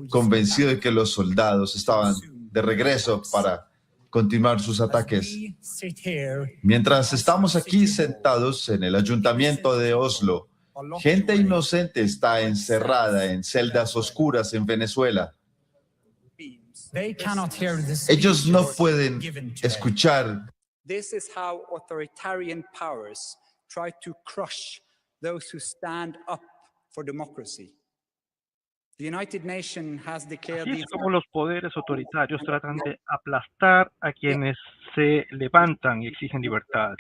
convencido de que los soldados estaban de regreso para continuar sus ataques. Mientras estamos aquí sentados en el ayuntamiento de Oslo, gente inocente está encerrada en celdas oscuras en Venezuela. Ellos no pueden escuchar. This is how authoritarian powers try to crush those who stand up for democracy. The United Nations has declared Así es como los poderes autoritarios tratan de aplastar a quienes se levantan y exigen libertad.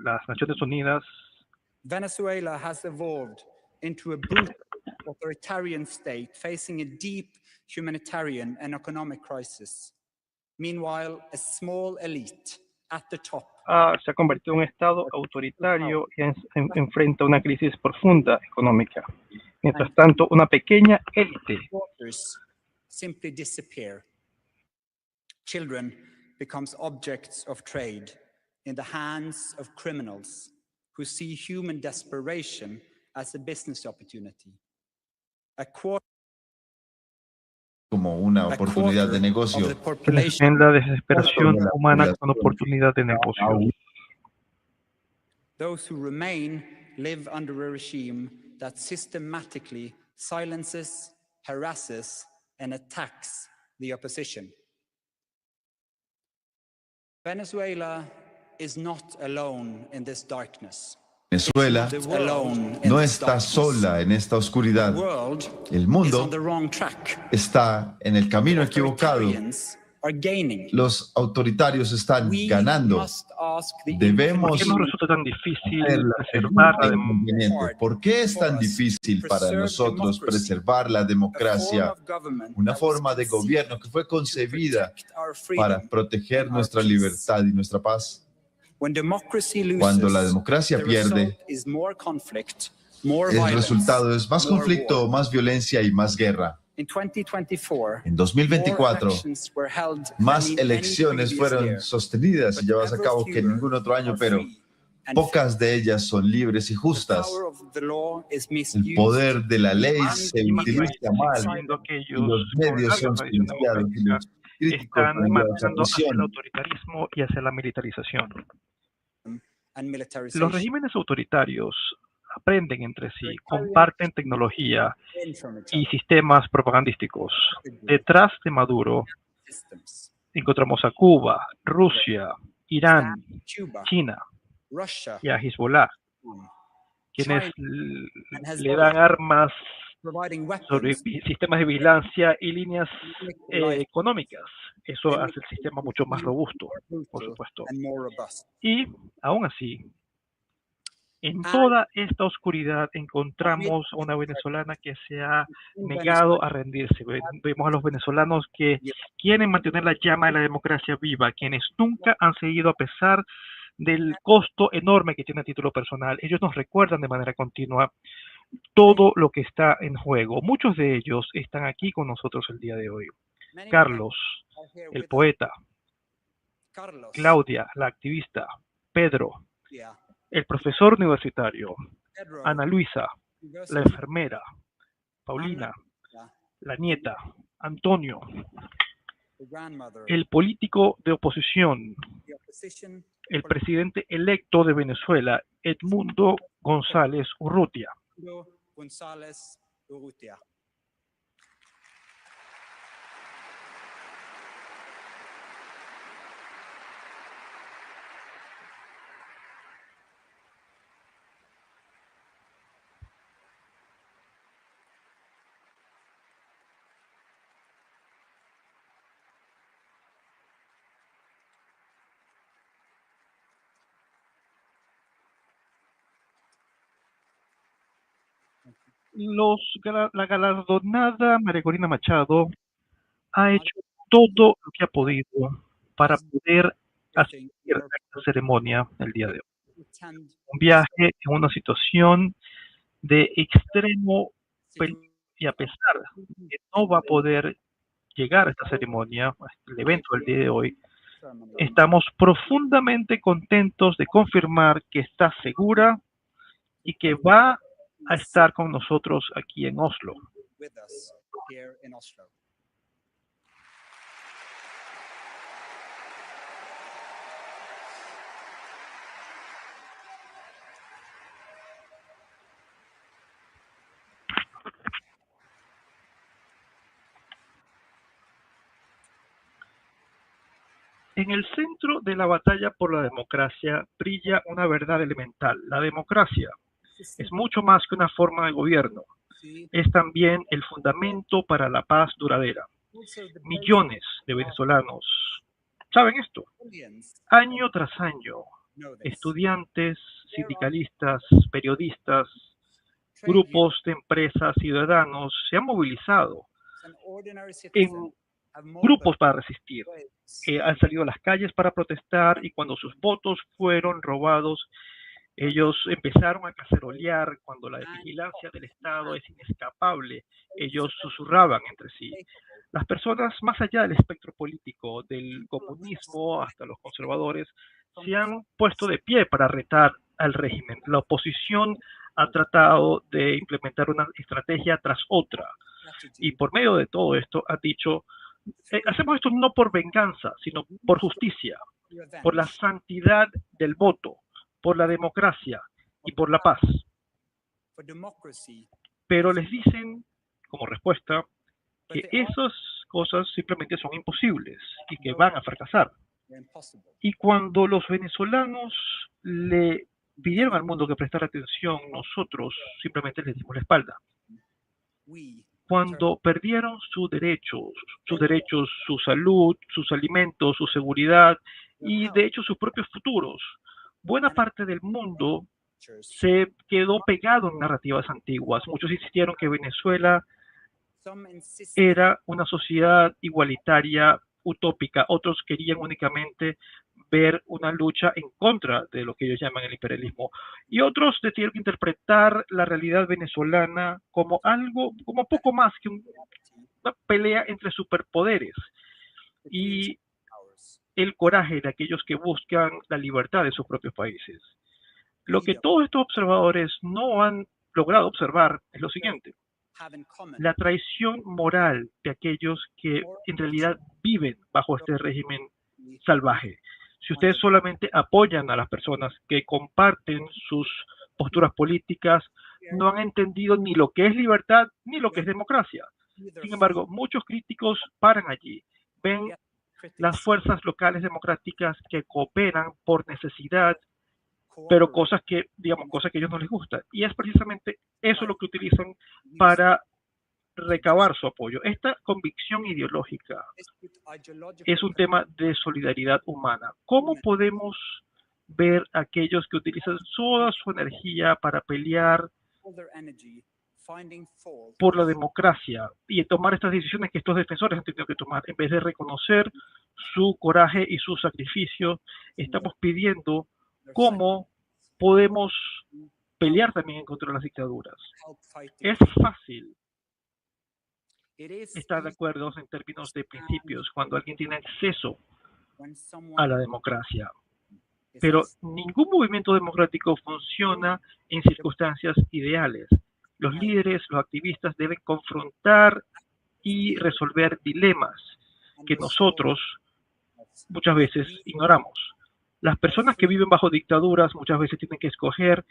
Las Naciones Unidas. Venezuela has evolved into a brutal authoritarian state facing a deep humanitarian and economic crisis. Meanwhile, a small elite at the top Se ha convertido en un estado autoritario y enfrenta una crisis profunda económica. Mientras tanto, una pequeña élite simply disappear. Children becomes objects of trade in the hands of criminals who see human desperation as a business opportunity. Como una oportunidad de negocio. En la desesperación humana con oportunidad de negocio. Those who remain live under a regime that systematically silences, harasses, and attacks the opposition. Venezuela is not alone in this darkness. Venezuela no está sola en esta oscuridad. El mundo está en el camino equivocado. Los autoritarios están ganando. Debemos ¿Por qué nos resulta tan difícil preservar la democracia? ¿Por qué es tan difícil para nosotros preservar la democracia? Una forma de gobierno que fue concebida para proteger nuestra libertad y nuestra paz. Cuando la democracia pierde, el resultado es más conflicto, más violencia y más guerra. En 2024, más elecciones fueron sostenidas y llevadas a cabo que en ningún otro año, pero pocas de ellas son libres y justas. El poder de la ley se utiliza mal y los medios son silenciados y los críticos están marchando hacia el autoritarismo y hacia la militarización. Los regímenes autoritarios aprenden entre sí, comparten tecnología y sistemas propagandísticos. Detrás de Maduro encontramos a Cuba, Rusia, Irán, China y a Hezbollah, quienes le dan armas sobre sistemas de vigilancia y líneas económicas. Eso hace el sistema mucho más robusto, por supuesto. Y aún así, en toda esta oscuridad encontramos a una venezolana que se ha negado a rendirse. Vemos a los venezolanos que quieren mantener la llama de la democracia viva, quienes nunca han seguido a pesar del costo enorme que tiene a título personal. Ellos nos recuerdan de manera continua todo lo que está en juego. Muchos de ellos están aquí con nosotros el día de hoy. Carlos, el poeta. Claudia, la activista. Pedro, el profesor universitario. Ana Luisa, la enfermera. Paulina, la nieta. Antonio, el político de oposición. El presidente electo de Venezuela, Edmundo González Urrutia. La galardonada María Corina Machado ha hecho todo lo que ha podido para poder asistir a esta ceremonia el día de hoy. Un viaje en una situación de extremo peligro y a pesar de que no va a poder llegar a esta ceremonia, el evento del día de hoy, estamos profundamente contentos de confirmar que está segura y que va a estar con nosotros aquí en Oslo. here in Oslo. En el centro de la batalla por la democracia brilla una verdad elemental. La democracia es mucho más que una forma de gobierno. Es también el fundamento para la paz duradera. Millones de venezolanos saben esto. Año tras año, estudiantes, sindicalistas, periodistas, grupos de empresas, ciudadanos se han movilizado en grupos para resistir. Han salido a las calles para protestar y cuando sus votos fueron robados, ellos empezaron a cacerolear. Cuando la vigilancia del Estado es inescapable, ellos susurraban entre sí. Las personas más allá del espectro político, del comunismo hasta los conservadores, se han puesto de pie para retar al régimen. La oposición ha tratado de implementar una estrategia tras otra y por medio de todo esto ha dicho: hacemos esto no por venganza, sino por justicia, por la santidad del voto, por la democracia y por la paz. Pero les dicen, como respuesta, que esas cosas simplemente son imposibles y que van a fracasar. Y cuando los venezolanos le pidieron al mundo que prestara atención, nosotros simplemente les dimos la espalda. Cuando perdieron sus derechos, su salud, sus alimentos, su seguridad y de hecho sus propios futuros, buena parte del mundo se quedó pegado en narrativas antiguas. Muchos insistieron que Venezuela era una sociedad igualitaria, utópica. Otros querían únicamente ver una lucha en contra de lo que ellos llaman el imperialismo. Y otros decidieron interpretar la realidad venezolana como algo, como poco más que una pelea entre superpoderes y el coraje de aquellos que buscan la libertad de sus propios países. Lo que todos estos observadores no han logrado observar es lo siguiente: la traición moral de aquellos que en realidad viven bajo este régimen salvaje. Si ustedes solamente apoyan a las personas que comparten sus posturas políticas, no han entendido ni lo que es libertad ni lo que es democracia. Sin embargo, muchos críticos paran allí, ven las fuerzas locales democráticas que cooperan por necesidad, pero cosas que a ellos no les gustan. Y es precisamente eso lo que utilizan para recabar su apoyo. Esta convicción ideológica es un tema de solidaridad humana. ¿Cómo podemos ver a aquellos que utilizan toda su energía para pelear por la democracia y tomar estas decisiones que estos defensores han tenido que tomar? En vez de reconocer su coraje y su sacrificio, estamos pidiendo cómo podemos pelear también en contra de las dictaduras. Es fácil estar de acuerdo en términos de principios cuando alguien tiene acceso a la democracia. Pero ningún movimiento democrático funciona en circunstancias ideales. Los líderes, los activistas deben confrontar y resolver dilemas que nosotros muchas veces ignoramos. Las personas que viven bajo dictaduras muchas veces tienen que escoger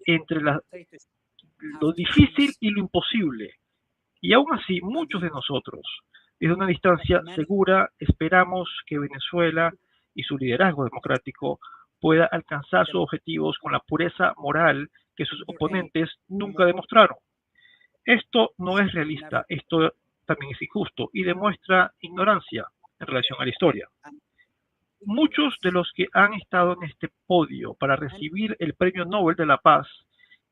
entre lo difícil y lo imposible. Y aún así, muchos de nosotros, desde una distancia segura, esperamos que Venezuela y su liderazgo democrático pueda alcanzar sus objetivos con la pureza moral que sus oponentes nunca demostraron. Esto no es realista, esto también es injusto y demuestra ignorancia en relación a la historia. Muchos de los que han estado en este podio para recibir el Premio Nobel de la Paz,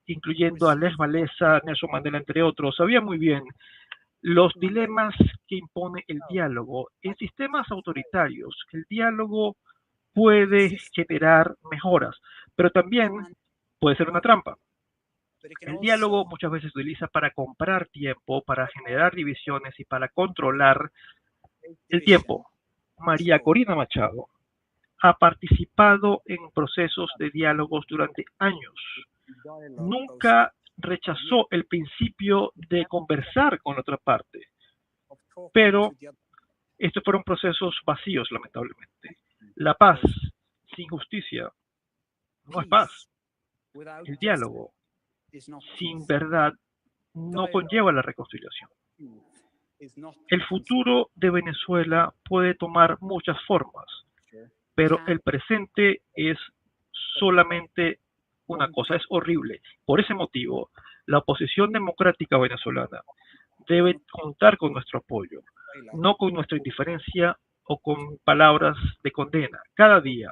incluyendo a Lech Walesa, Nelson Mandela, entre otros, sabían muy bien los dilemas que impone el diálogo. En sistemas autoritarios, el diálogo puede generar mejoras, pero también puede ser una trampa. El diálogo muchas veces se utiliza para comprar tiempo, para generar divisiones y para controlar el tiempo. María Corina Machado ha participado en procesos de diálogos durante años. Nunca rechazó el principio de conversar con la otra parte. Pero estos fueron procesos vacíos, lamentablemente. La paz sin justicia no es paz. El diálogo sin verdad no conlleva la reconciliación. El futuro de Venezuela puede tomar muchas formas, pero el presente es solamente una cosa, es horrible. Por ese motivo, la oposición democrática venezolana debe contar con nuestro apoyo, no con nuestra indiferencia o con palabras de condena. Cada día,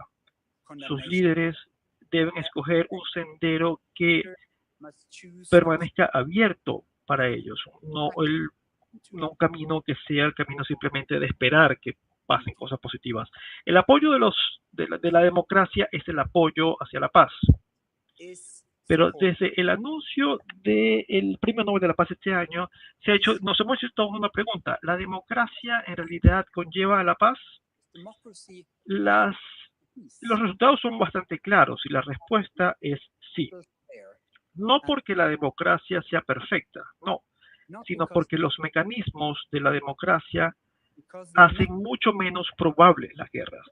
sus líderes deben escoger un sendero que permanezca abierto para ellos, no un camino que sea el camino simplemente de esperar que pasen cosas positivas. El apoyo de la democracia es el apoyo hacia la paz. Pero desde el anuncio del Premio Nobel de la Paz este año, nos hemos hecho todos una pregunta. ¿La democracia en realidad conlleva a la paz? Los resultados son bastante claros y la respuesta es sí. No porque la democracia sea perfecta, no, sino porque los mecanismos de la democracia hacen mucho menos probables las guerras.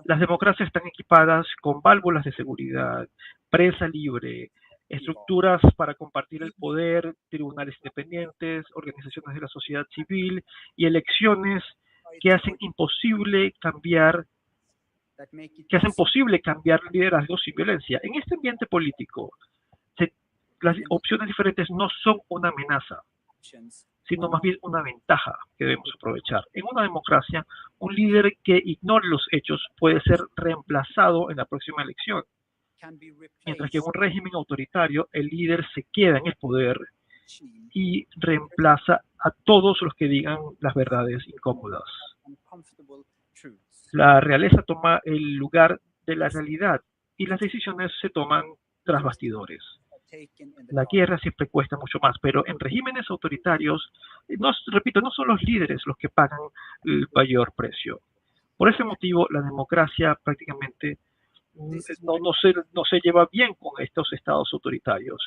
Las democracias están equipadas con válvulas de seguridad, prensa libre, estructuras para compartir el poder, tribunales independientes, organizaciones de la sociedad civil y elecciones que hacen posible cambiar liderazgos sin violencia. En este ambiente político, las opciones diferentes no son una amenaza, sino más bien una ventaja que debemos aprovechar. En una democracia, un líder que ignore los hechos puede ser reemplazado en la próxima elección, mientras que en un régimen autoritario, el líder se queda en el poder y reemplaza a todos los que digan las verdades incómodas. La realeza toma el lugar de la realidad y las decisiones se toman tras bastidores. La guerra siempre cuesta mucho más, pero en regímenes autoritarios, repito, no son los líderes los que pagan el mayor precio. Por ese motivo, la democracia prácticamente no se lleva bien con estos estados autoritarios.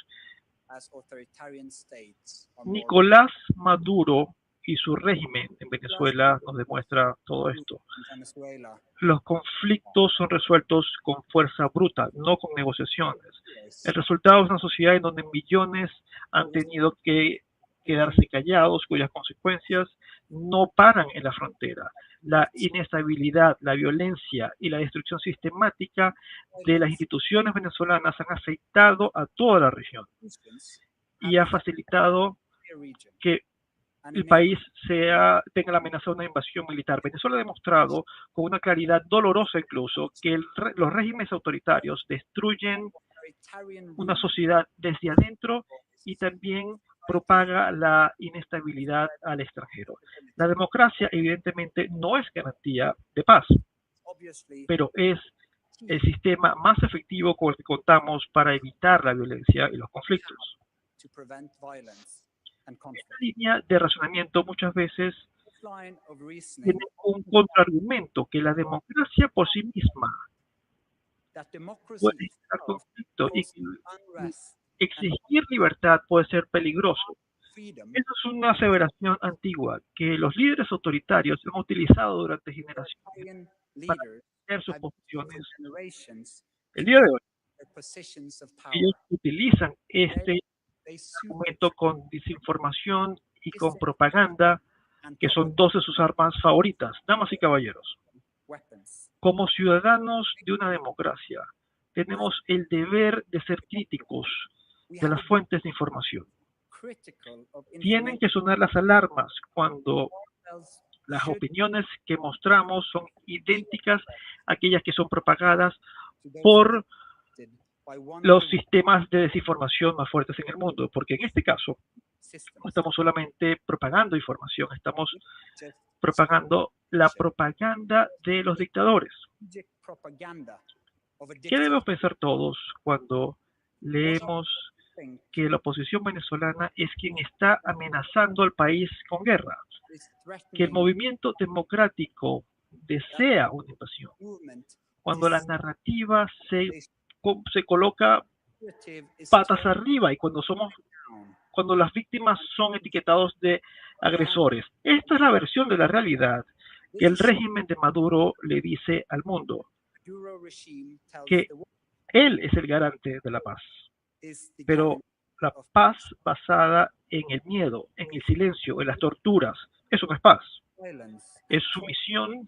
Nicolás Maduro y su régimen en Venezuela nos demuestra todo esto. Los conflictos son resueltos con fuerza bruta, no con negociaciones. El resultado es una sociedad en donde millones han tenido que quedarse callados, cuyas consecuencias no paran en la frontera. La inestabilidad, la violencia y la destrucción sistemática de las instituciones venezolanas han afectado a toda la región y ha facilitado que el país tenga la amenaza de una invasión militar. Venezuela ha demostrado con una claridad dolorosa incluso que los regímenes autoritarios destruyen una sociedad desde adentro y también propaga la inestabilidad al extranjero. La democracia evidentemente no es garantía de paz, pero es el sistema más efectivo con el que contamos para evitar la violencia y los conflictos. Esta línea de razonamiento muchas veces tiene un contraargumento, que la democracia por sí misma puede generar conflicto y exigir libertad puede ser peligroso. Esa es una aseveración antigua que los líderes autoritarios han utilizado durante generaciones para defender sus posiciones. El día de hoy, ellos utilizan este argumento con desinformación y con propaganda, que son dos de sus armas favoritas. Damas y caballeros, como ciudadanos de una democracia, tenemos el deber de ser críticos de las fuentes de información. Tienen que sonar las alarmas cuando las opiniones que mostramos son idénticas a aquellas que son propagadas por los sistemas de desinformación más fuertes en el mundo, porque en este caso no estamos solamente propagando información, estamos propagando la propaganda de los dictadores. ¿Qué debemos pensar todos cuando leemos que la oposición venezolana es quien está amenazando al país con guerra? Que el movimiento democrático desea una invasión. Cuando la narrativa se coloca patas arriba y cuando las víctimas son etiquetados de agresores. Esta es la versión de la realidad que el régimen de Maduro le dice al mundo, que él es el garante de la paz. Pero la paz basada en el miedo, en el silencio, en las torturas, eso no es paz. Es sumisión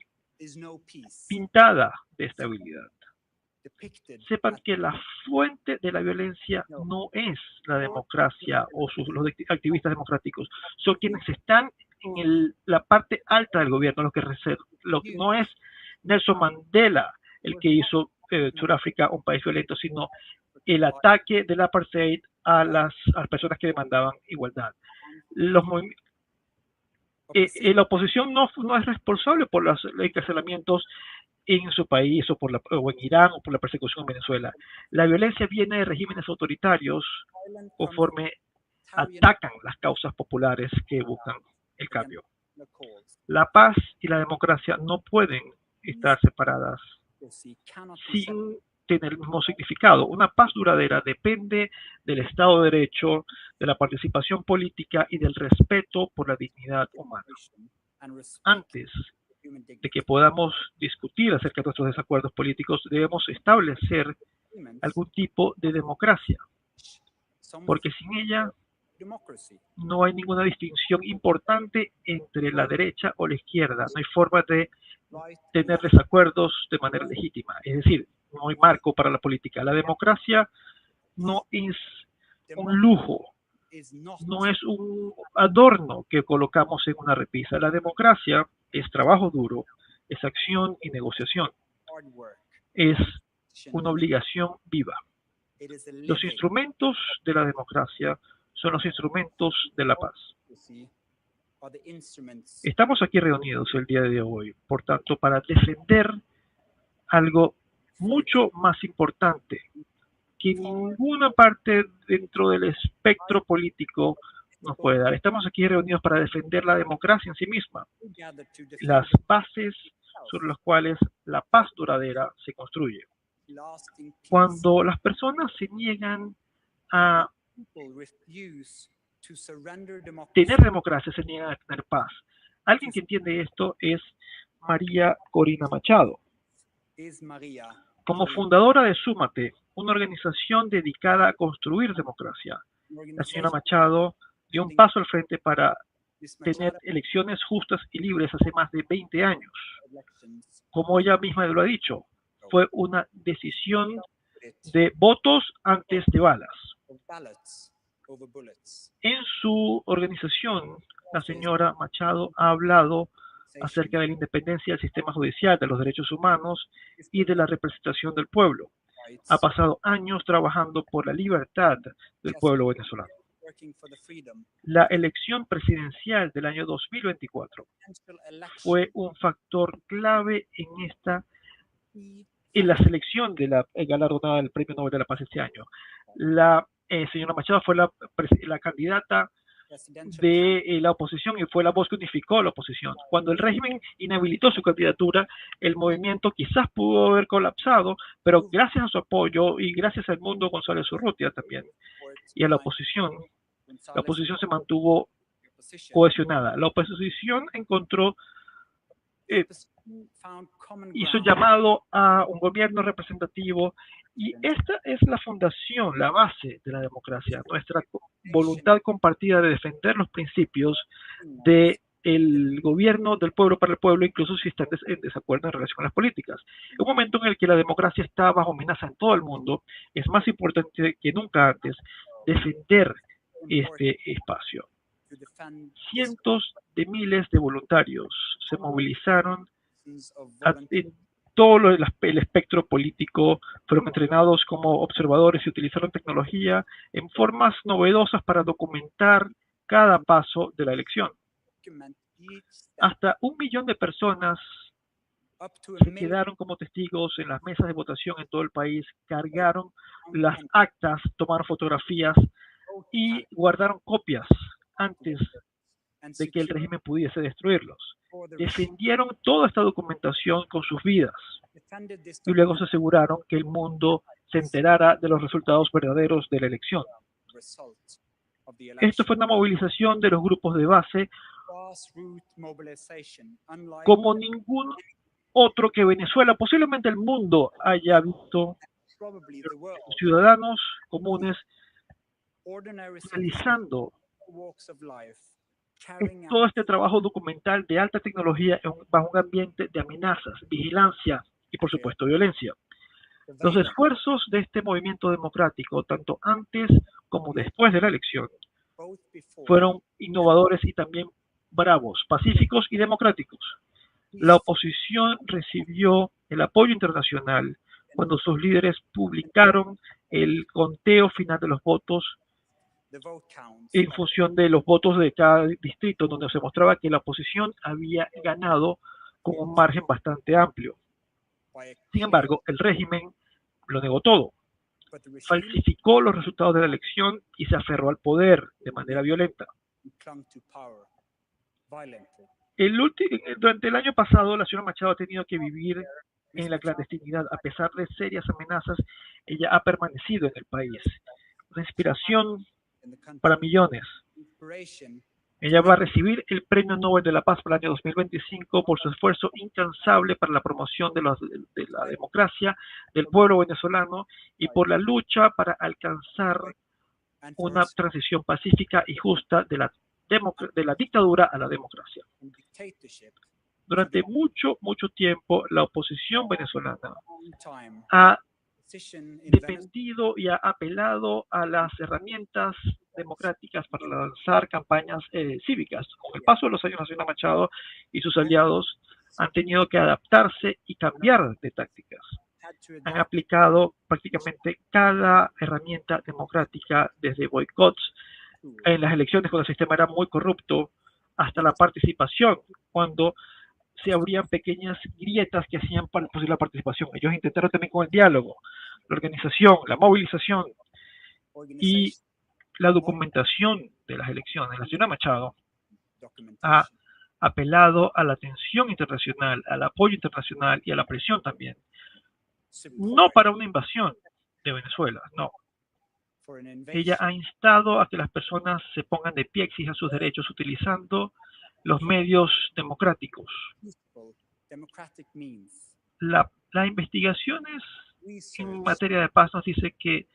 pintada de estabilidad. Sepan que la fuente de la violencia no es la democracia o los activistas democráticos, son quienes están en la parte alta del gobierno, no es Nelson Mandela el que hizo Sudáfrica un país violento, sino el ataque del apartheid a las personas que demandaban igualdad. La oposición no es responsable por los encarcelamientos en su país o en Irán o por la persecución en Venezuela. La violencia viene de regímenes autoritarios conforme atacan las causas populares que buscan el cambio. La paz y la democracia no pueden estar separadas sin tener el mismo significado. Una paz duradera depende del Estado de Derecho, de la participación política y del respeto por la dignidad humana. Antes de que podamos discutir acerca de nuestros desacuerdos políticos, debemos establecer algún tipo de democracia, porque sin ella no hay ninguna distinción importante entre la derecha o la izquierda. No hay forma de tener desacuerdos de manera legítima. Es decir, no hay marco para la política. La democracia no es un lujo, no es un adorno que colocamos en una repisa. La democracia es trabajo duro, es acción y negociación. Es una obligación viva. Los instrumentos de la democracia son los instrumentos de la paz. Estamos aquí reunidos el día de hoy, por tanto, para defender algo mucho más importante que ninguna parte dentro del espectro político nos puede dar. Estamos aquí reunidos para defender la democracia en sí misma, las bases sobre las cuales la paz duradera se construye. Cuando las personas se niegan a tener democracia, se niegan a tener paz. Alguien que entiende esto es María Corina Machado. Como fundadora de Súmate, una organización dedicada a construir democracia, la señora Machado dio un paso al frente para tener elecciones justas y libres hace más de 20 años. Como ella misma lo ha dicho, fue una decisión de votos antes de balas. En su organización, la señora Machado ha hablado acerca de la independencia del sistema judicial, de los derechos humanos y de la representación del pueblo. Ha pasado años trabajando por la libertad del pueblo venezolano. La elección presidencial del año 2024 fue un factor clave en la selección de la galardonada del Premio Nobel de la Paz este año. La señora Machado fue la candidata de la oposición y fue la voz que unificó la oposición. Cuando el régimen inhabilitó su candidatura, el movimiento quizás pudo haber colapsado, pero gracias a su apoyo y gracias al mundo González Urrutia también y a la oposición se mantuvo cohesionada. La oposición hizo llamado a un gobierno representativo y esta es la fundación, la base de la democracia, nuestra voluntad compartida de defender los principios del gobierno del pueblo para el pueblo, incluso si están en desacuerdo en relación con las políticas. En un momento en el que la democracia está bajo amenaza en todo el mundo, es más importante que nunca antes defender este espacio. Cientos de miles de voluntarios se movilizaron en todo el espectro político, fueron entrenados como observadores y utilizaron tecnología en formas novedosas para documentar cada paso de la elección. Hasta 1 millón de personas se quedaron como testigos en las mesas de votación en todo el país, cargaron las actas, tomaron fotografías y guardaron copias antes de que el régimen pudiese destruirlos. Defendieron toda esta documentación con sus vidas y luego se aseguraron que el mundo se enterara de los resultados verdaderos de la elección. Esto fue una movilización de los grupos de base como ningún otro que Venezuela, posiblemente el mundo, haya visto ciudadanos comunes realizando todo este trabajo documental de alta tecnología bajo un ambiente de amenazas, vigilancia y, por supuesto, violencia. Los esfuerzos de este movimiento democrático, tanto antes como después de la elección, fueron innovadores y también bravos, pacíficos y democráticos. La oposición recibió el apoyo internacional cuando sus líderes publicaron el conteo final de los votos en función de los votos de cada distrito, donde se mostraba que la oposición había ganado con un margen bastante amplio. Sin embargo, el régimen lo negó todo, falsificó los resultados de la elección y se aferró al poder de manera violenta. Durante el año pasado, la señora Machado ha tenido que vivir en la clandestinidad. A pesar de serias amenazas, ella ha permanecido en el país. Una inspiración para millones. Ella va a recibir el Premio Nobel de la Paz para el año 2025 por su esfuerzo incansable para la promoción de la democracia del pueblo venezolano y por la lucha para alcanzar una transición pacífica y justa de la dictadura a la democracia. Durante mucho tiempo, la oposición venezolana ha dependido y ha apelado a las herramientas democráticas para lanzar campañas cívicas. Con el paso de los años, la señora Machado y sus aliados han tenido que adaptarse y cambiar de tácticas. Han aplicado prácticamente cada herramienta democrática, desde boicots en las elecciones cuando el sistema era muy corrupto, hasta la participación, cuando se abrían pequeñas grietas que hacían posible la participación. Ellos intentaron también con el diálogo, la organización, la movilización y la documentación de las elecciones. La señora Machado ha apelado a la atención internacional, al apoyo internacional y a la presión también. No para una invasión de Venezuela, no. Ella ha instado a que las personas se pongan de pie, exijan sus derechos utilizando los medios democráticos. Las investigaciones en materia de paz nos dice que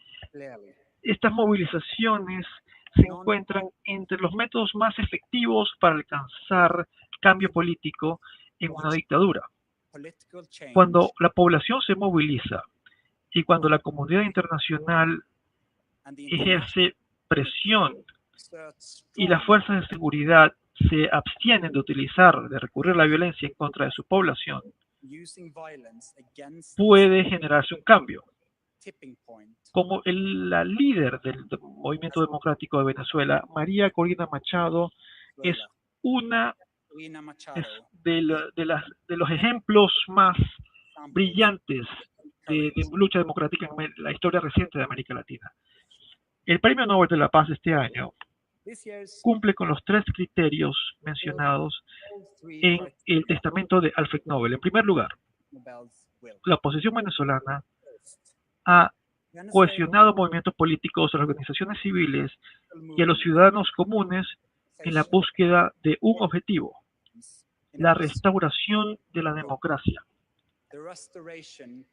estas movilizaciones se encuentran entre los métodos más efectivos para alcanzar cambio político en una dictadura. Cuando la población se moviliza y cuando la comunidad internacional ejerce presión y las fuerzas de seguridad se abstienen de recurrir a la violencia en contra de su población, puede generarse un cambio. Como la líder del movimiento democrático de Venezuela, María Corina Machado es una de los ejemplos más brillantes de lucha democrática en la historia reciente de América Latina. El Premio Nobel de la Paz de este año cumple con los 3 criterios mencionados en el testamento de Alfred Nobel. En primer lugar, la oposición venezolana ha cohesionado movimientos políticos, a las organizaciones civiles y a los ciudadanos comunes en la búsqueda de un objetivo: la restauración de la democracia.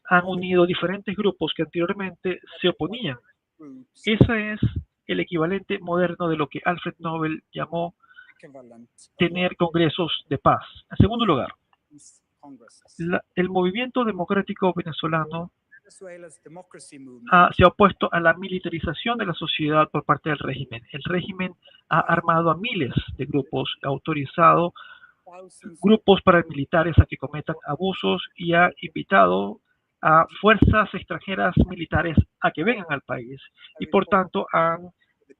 Han unido diferentes grupos que anteriormente se oponían. Ese es el equivalente moderno de lo que Alfred Nobel llamó tener congresos de paz. En segundo lugar, el movimiento democrático venezolano se ha opuesto a la militarización de la sociedad por parte del régimen. El régimen ha armado a miles de grupos, ha autorizado grupos paramilitares a que cometan abusos y ha invitado a fuerzas extranjeras militares a que vengan al país y por tanto han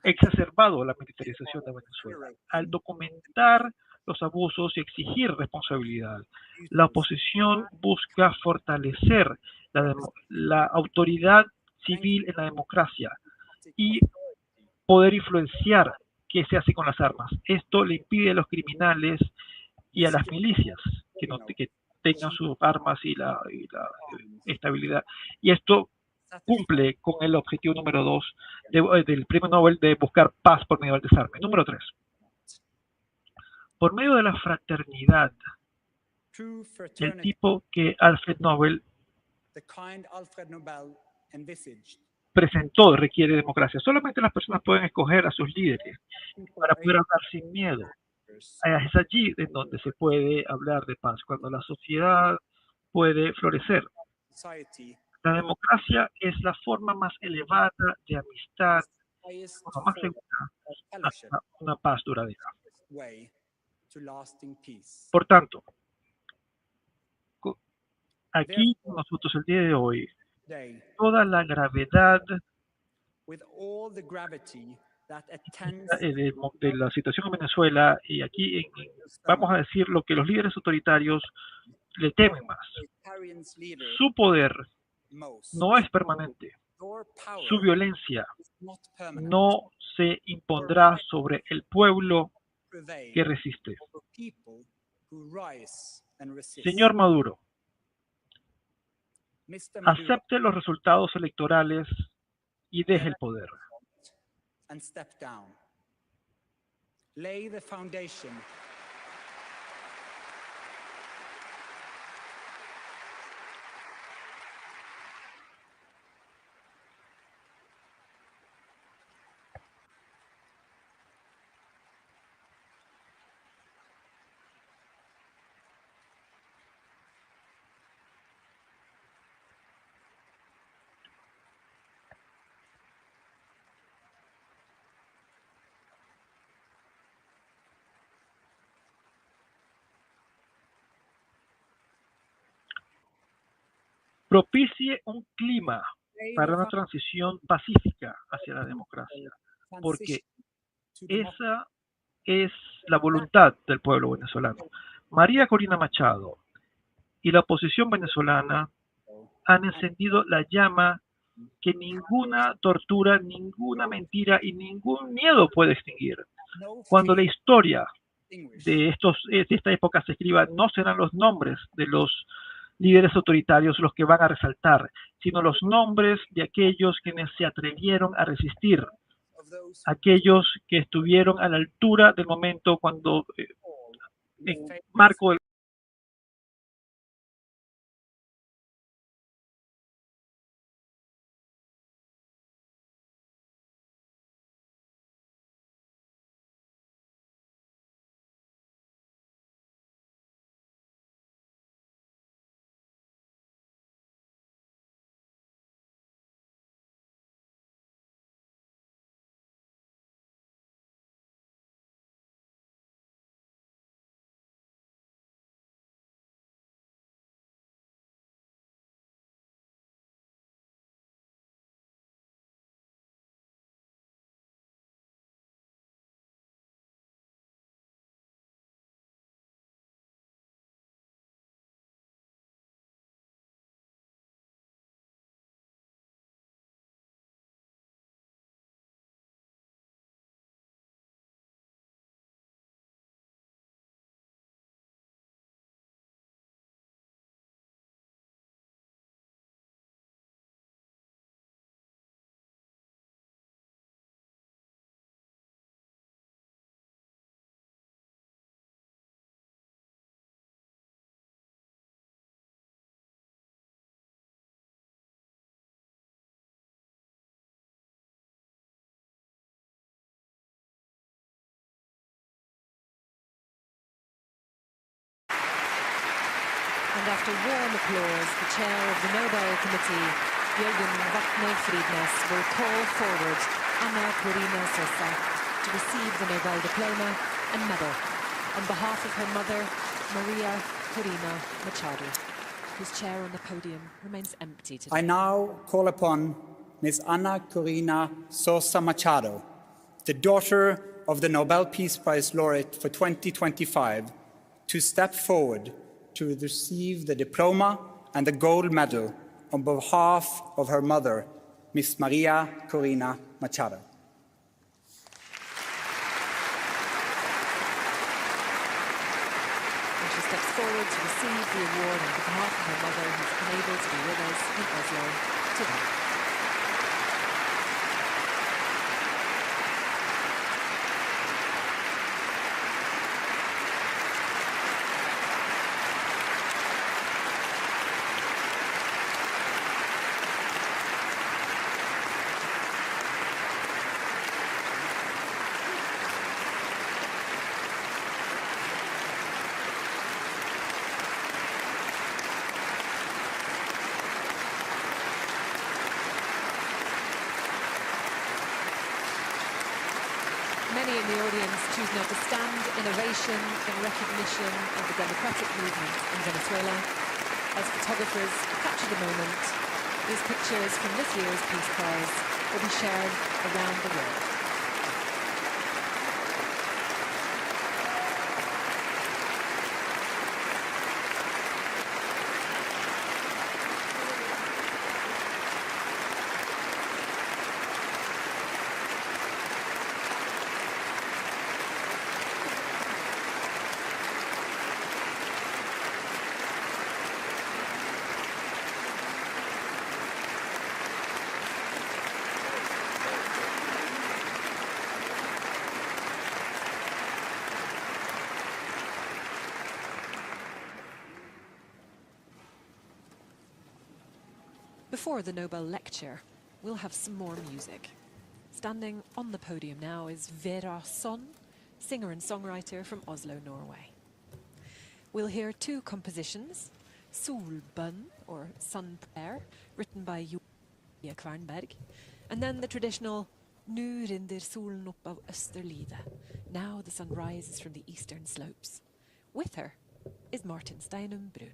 exacerbado la militarización de Venezuela. Al documentar los abusos y exigir responsabilidad, la oposición busca fortalecer la autoridad civil en la democracia y poder influenciar qué se hace con las armas. Esto le impide a los criminales y a las milicias que tengan sus armas y la estabilidad. Y esto cumple con el objetivo número 2 del Premio Nobel de buscar paz por medio del desarme. Número 3. por medio de la fraternidad, True el fraternity, tipo que Alfred Nobel the kind Alfred Nobel envisaged. presentó, requiere democracia. Solamente las personas pueden escoger a sus líderes para poder hablar sin miedo. Es allí en donde se puede hablar de paz, cuando la sociedad puede florecer. Society, La democracia es la forma más elevada de amistad, highest la forma más form segura of fellowship, hasta una paz duradera. way to lasting peace. Por tanto, aquí Therefore, nosotros el día de hoy, today, toda la gravedad with all the gravity that attends de la situación en Venezuela, y aquí vamos a decir lo que los líderes autoritarios le temen más. authoritarian's leader Su poder most, no es permanente. your Su power violencia is not permanent. no se impondrá sobre el pueblo Prevail que resiste. over people who rise and resist. Señor Maduro, Mr. Maduro, acepte los resultados electorales y deje el poder. and step down. Lay the foundation Propicie un clima para una transición pacífica hacia la democracia, porque esa es la voluntad del pueblo venezolano. María Corina Machado y la oposición venezolana han encendido la llama que ninguna tortura, ninguna mentira y ningún miedo puede extinguir. Cuando la historia de esta época se escriba, no serán los nombres de los líderes autoritarios los que van a resaltar, sino los nombres de aquellos quienes se atrevieron a resistir, aquellos que estuvieron a la altura del momento cuando en marco del And after warm applause, the chair of the Nobel Committee, WORLDNEWS24, will call forward Anna Corina Sosa to receive the Nobel Diploma and Medal on behalf of her mother, María Corina Machado, whose chair on the podium remains empty today. I now call upon Ms. Ana Corina Sosa Machado, the daughter of the Nobel Peace Prize laureate for 2025, to step forward to receive the diploma and the gold medal on behalf of her mother, Ms. María Corina Machado. And she steps forward to receive the award on behalf of her mother, who's unable to be with us in Oslo today. Many in the audience choose now to stand in ovation in recognition of the democratic movement in Venezuela. As photographers capture the moment, these pictures from this year's Peace Prize will be shared around the world. Before the Nobel lecture, we'll have some more music. Standing on the podium now is Vera Son, singer and songwriter from Oslo, Norway. We'll hear two compositions, Solbønn, or Sun Prayer, written by Julie Kvernberg, and then the traditional Nu rinder solen opp av Østerlidet, now the sun rises from the eastern slopes. With her is Martin Steinum Brun.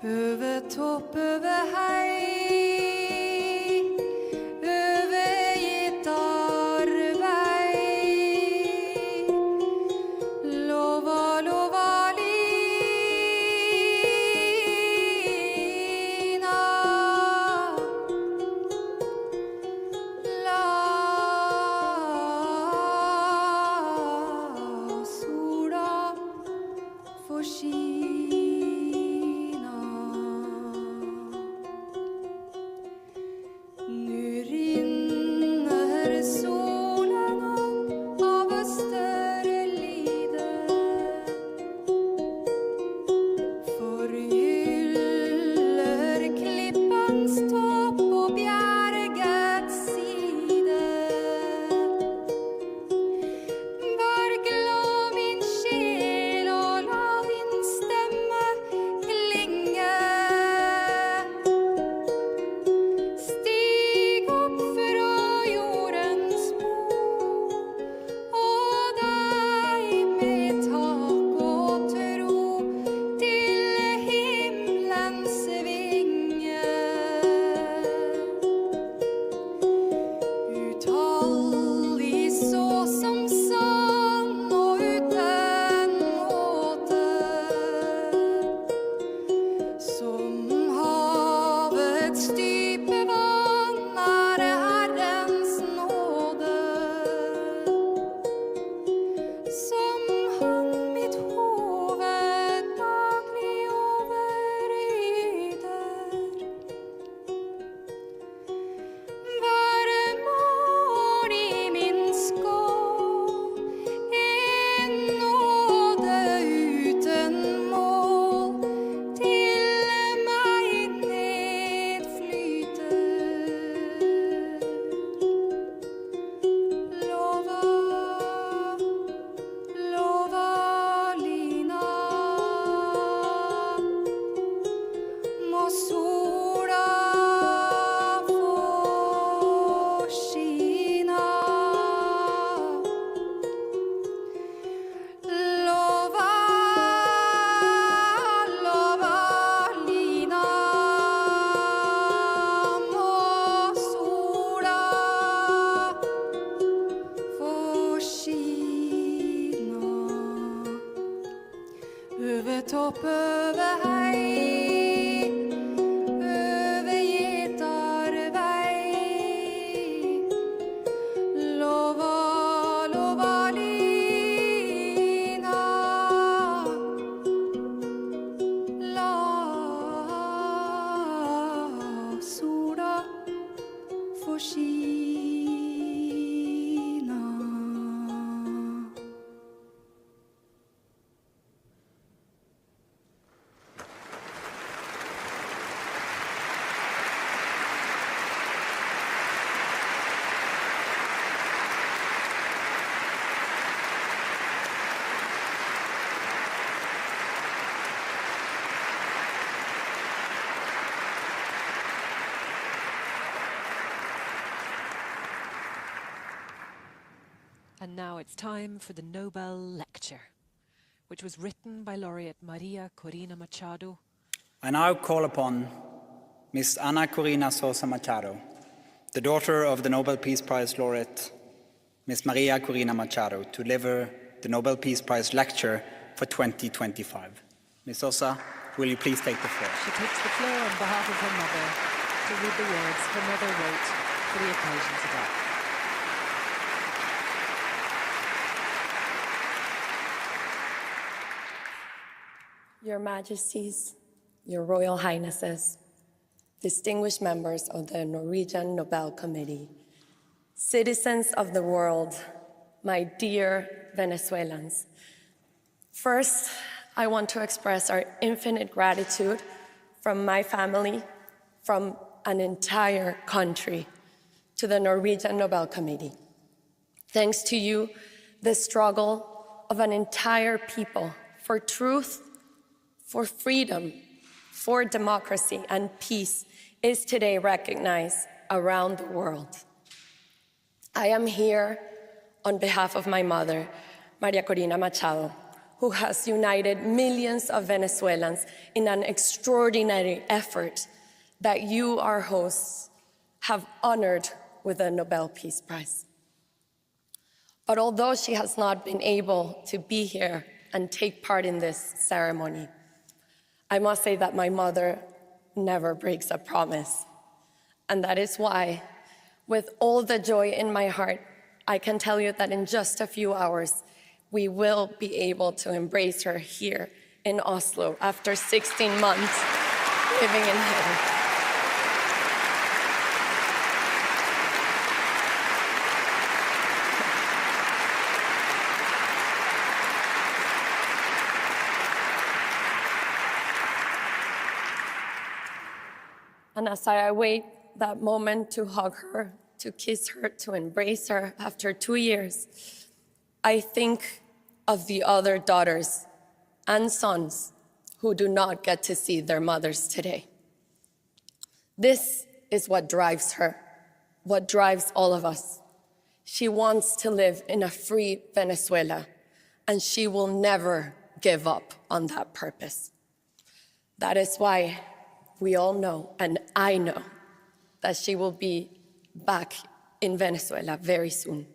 Over topp, over hei, over now it's time for the Nobel Lecture, which was written by laureate Maria Corina Machado. I now call upon Ms. Ana Corina Sosa Machado, the daughter of the Nobel Peace Prize laureate Ms. Maria Corina Machado, to deliver the Nobel Peace Prize Lecture for 2025. Ms. Sosa, will you please take the floor? She takes the floor on behalf of her mother to read the words her mother wrote for the occasion today. Your Majesties, Your Royal Highnesses, distinguished members of the Norwegian Nobel Committee, citizens of the world, my dear Venezuelans. First, I want to express our infinite gratitude from my family, from an entire country, to the Norwegian Nobel Committee. Thanks to you, the struggle of an entire people for truth, for freedom, for democracy and peace is today recognized around the world. I am here on behalf of my mother, Maria Corina Machado, who has united millions of Venezuelans in an extraordinary effort that you, our hosts, have honored with the Nobel Peace Prize. But although she has not been able to be here and take part in this ceremony, I must say that my mother never breaks a promise. And that is why, with all the joy in my heart, I can tell you that in just a few hours, we will be able to embrace her here in Oslo after 16 months living in heaven. And as I await that moment to hug her, to kiss her, to embrace her after 2 years, I think of the other daughters and sons who do not get to see their mothers today. This is what drives her, what drives all of us. She wants to live in a free Venezuela, and she will never give up on that purpose. That is why we all know, and I know, that she will be back in Venezuela very soon.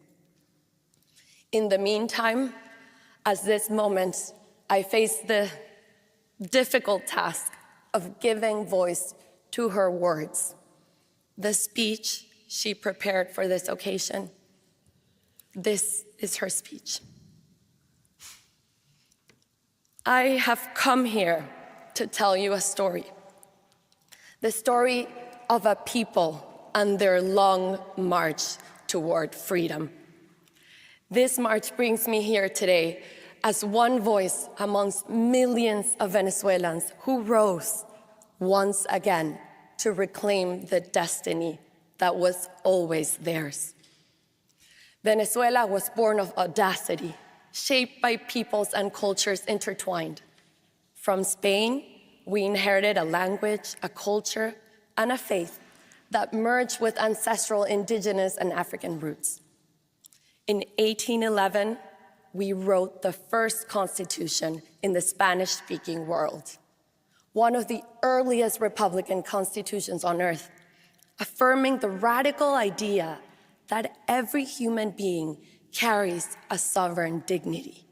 In the meantime, at this moment, I face the difficult task of giving voice to her words. The speech she prepared for this occasion. This is her speech. I have come here to tell you a story. The story of a people and their long march toward freedom. This march brings me here today as one voice amongst millions of Venezuelans who rose once again to reclaim the destiny that was always theirs. Venezuela was born of audacity, shaped by peoples and cultures intertwined. From Spain, we inherited a language, a culture, and a faith that merged with ancestral indigenous and African roots. In 1811, we wrote the first constitution in the Spanish-speaking world, one of the earliest republican constitutions on earth, affirming the radical idea that every human being carries a sovereign dignity.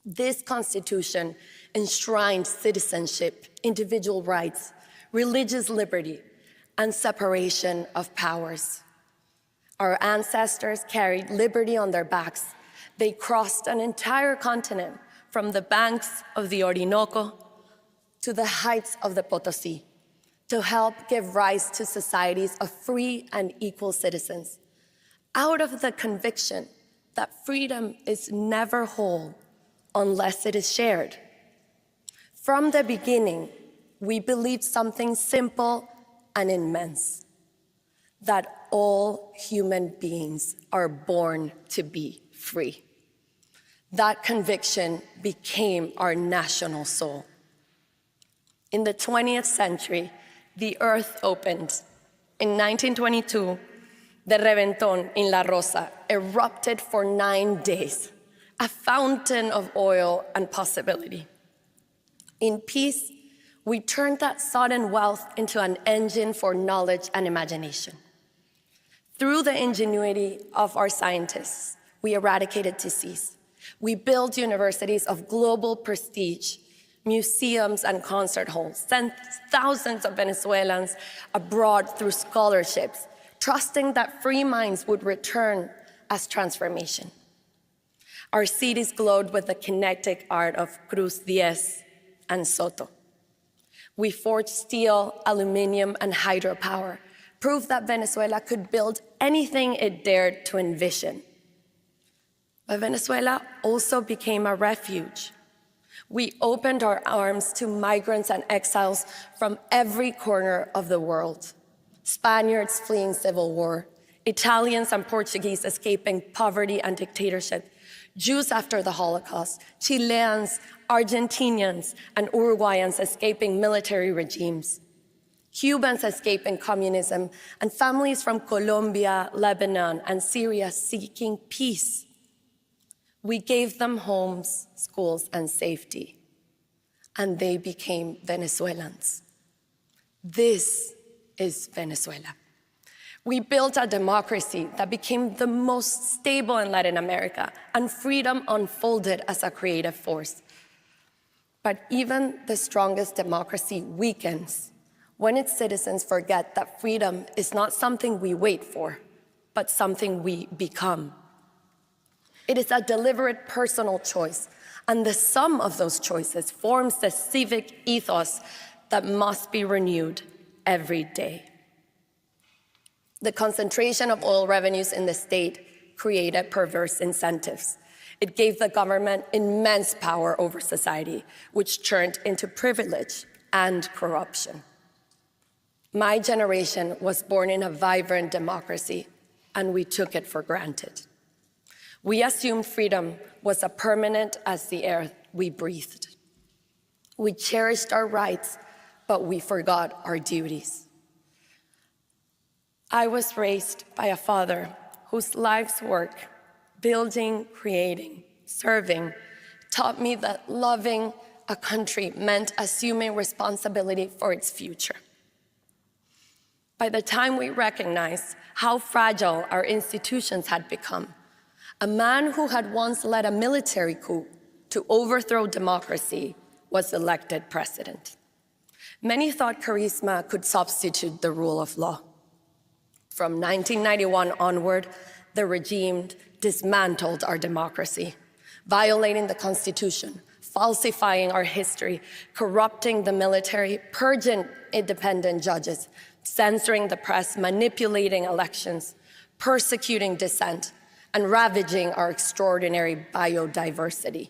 This constitution enshrined citizenship, individual rights, religious liberty, and separation of powers. Our ancestors carried liberty on their backs. They crossed an entire continent from the banks of the Orinoco to the heights of the Potosí to help give rise to societies of free and equal citizens, out of the conviction that freedom is never whole unless it is shared. From the beginning, we believed something simple and immense, that all human beings are born to be free. That conviction became our national soul. In the 20th century, the earth opened. In 1922, The Reventón in La Rosa erupted for 9 days, a fountain of oil and possibility. In peace, we turned that sudden wealth into an engine for knowledge and imagination. Through the ingenuity of our scientists, we eradicated disease. We built universities of global prestige, museums and concert halls, sent thousands of Venezuelans abroad through scholarships, trusting that free minds would return as transformation. Our cities glowed with the kinetic art of Cruz Diez and Soto. We forged steel, aluminum, and hydropower, proof that Venezuela could build anything it dared to envision. But Venezuela also became a refuge. We opened our arms to migrants and exiles from every corner of the world. Spaniards fleeing civil war, Italians and Portuguese escaping poverty and dictatorship, Jews after the Holocaust, Chileans, Argentinians, and Uruguayans escaping military regimes, Cubans escaping communism, and families from Colombia, Lebanon, and Syria seeking peace. We gave them homes, schools, and safety, and they became Venezuelans. This is Venezuela. We built a democracy that became the most stable in Latin America, and freedom unfolded as a creative force. But even the strongest democracy weakens when its citizens forget that freedom is not something we wait for, but something we become. It is a deliberate personal choice, and the sum of those choices forms the civic ethos that must be renewed every day. The concentration of oil revenues in the state created perverse incentives. It gave the government immense power over society, which turned into privilege and corruption. My generation was born in a vibrant democracy, and we took it for granted. We assumed freedom was as permanent as the air we breathed. We cherished our rights, but we forgot our duties. I was raised by a father whose life's work, building, creating, serving, taught me that loving a country meant assuming responsibility for its future. By the time we recognized how fragile our institutions had become, a man who had once led a military coup to overthrow democracy was elected president. Many thought charisma could substitute the rule of law. From 1991 onward, the regime dismantled our democracy, violating the Constitution, falsifying our history, corrupting the military, purging independent judges, censoring the press, manipulating elections, persecuting dissent, and ravaging our extraordinary biodiversity.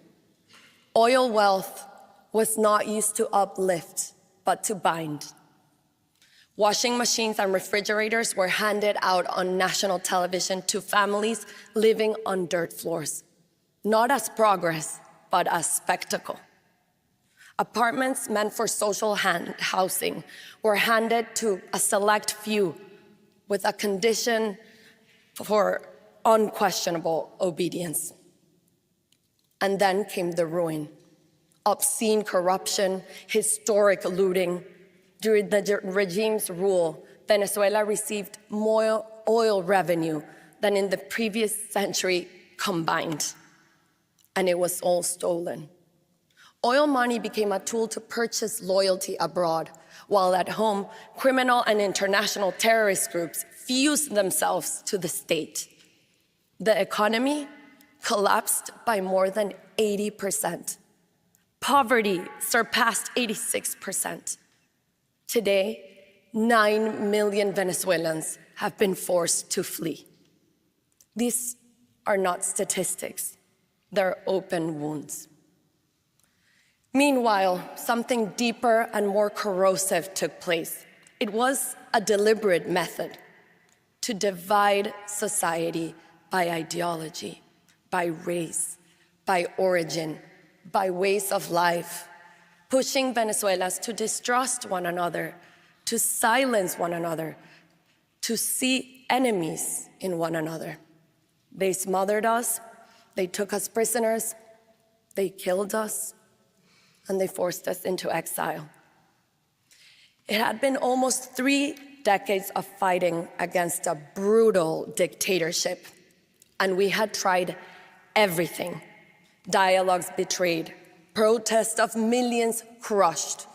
Oil wealth was not used to uplift, but to bind. Washing machines and refrigerators were handed out on national television to families living on dirt floors, not as progress, but as spectacle. Apartments meant for social housing were handed to a select few with a condition for unquestionable obedience. And then came the ruin, obscene corruption, historic looting. During the regime's rule, Venezuela received more oil revenue than in the previous century combined, and it was all stolen. Oil money became a tool to purchase loyalty abroad, while at home, criminal and international terrorist groups fused themselves to the state. The economy collapsed by more than 80%. Poverty surpassed 86%. Today, 9 million Venezuelans have been forced to flee. These are not statistics, they're open wounds. Meanwhile, something deeper and more corrosive took place. It was a deliberate method to divide society by ideology, by race, by origin, by ways of life, pushing Venezuelans to distrust one another, to silence one another, to see enemies in one another. They smothered us, they took us prisoners, they killed us, and they forced us into exile. It had been almost 3 decades of fighting against a brutal dictatorship, and we had tried everything. Dialogues betrayed, protests of millions crushed,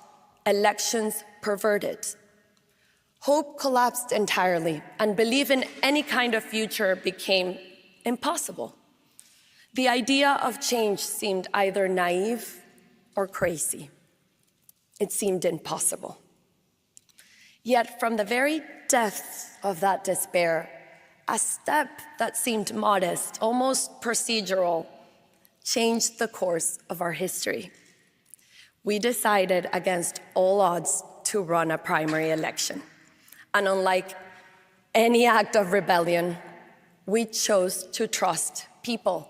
elections perverted. Hope collapsed entirely, and belief in any kind of future became impossible. The idea of change seemed either naive or crazy. It seemed impossible. Yet from the very depths of that despair, a step that seemed modest, almost procedural, changed the course of our history. We decided against all odds to run a primary election. And unlike any act of rebellion, we chose to trust people,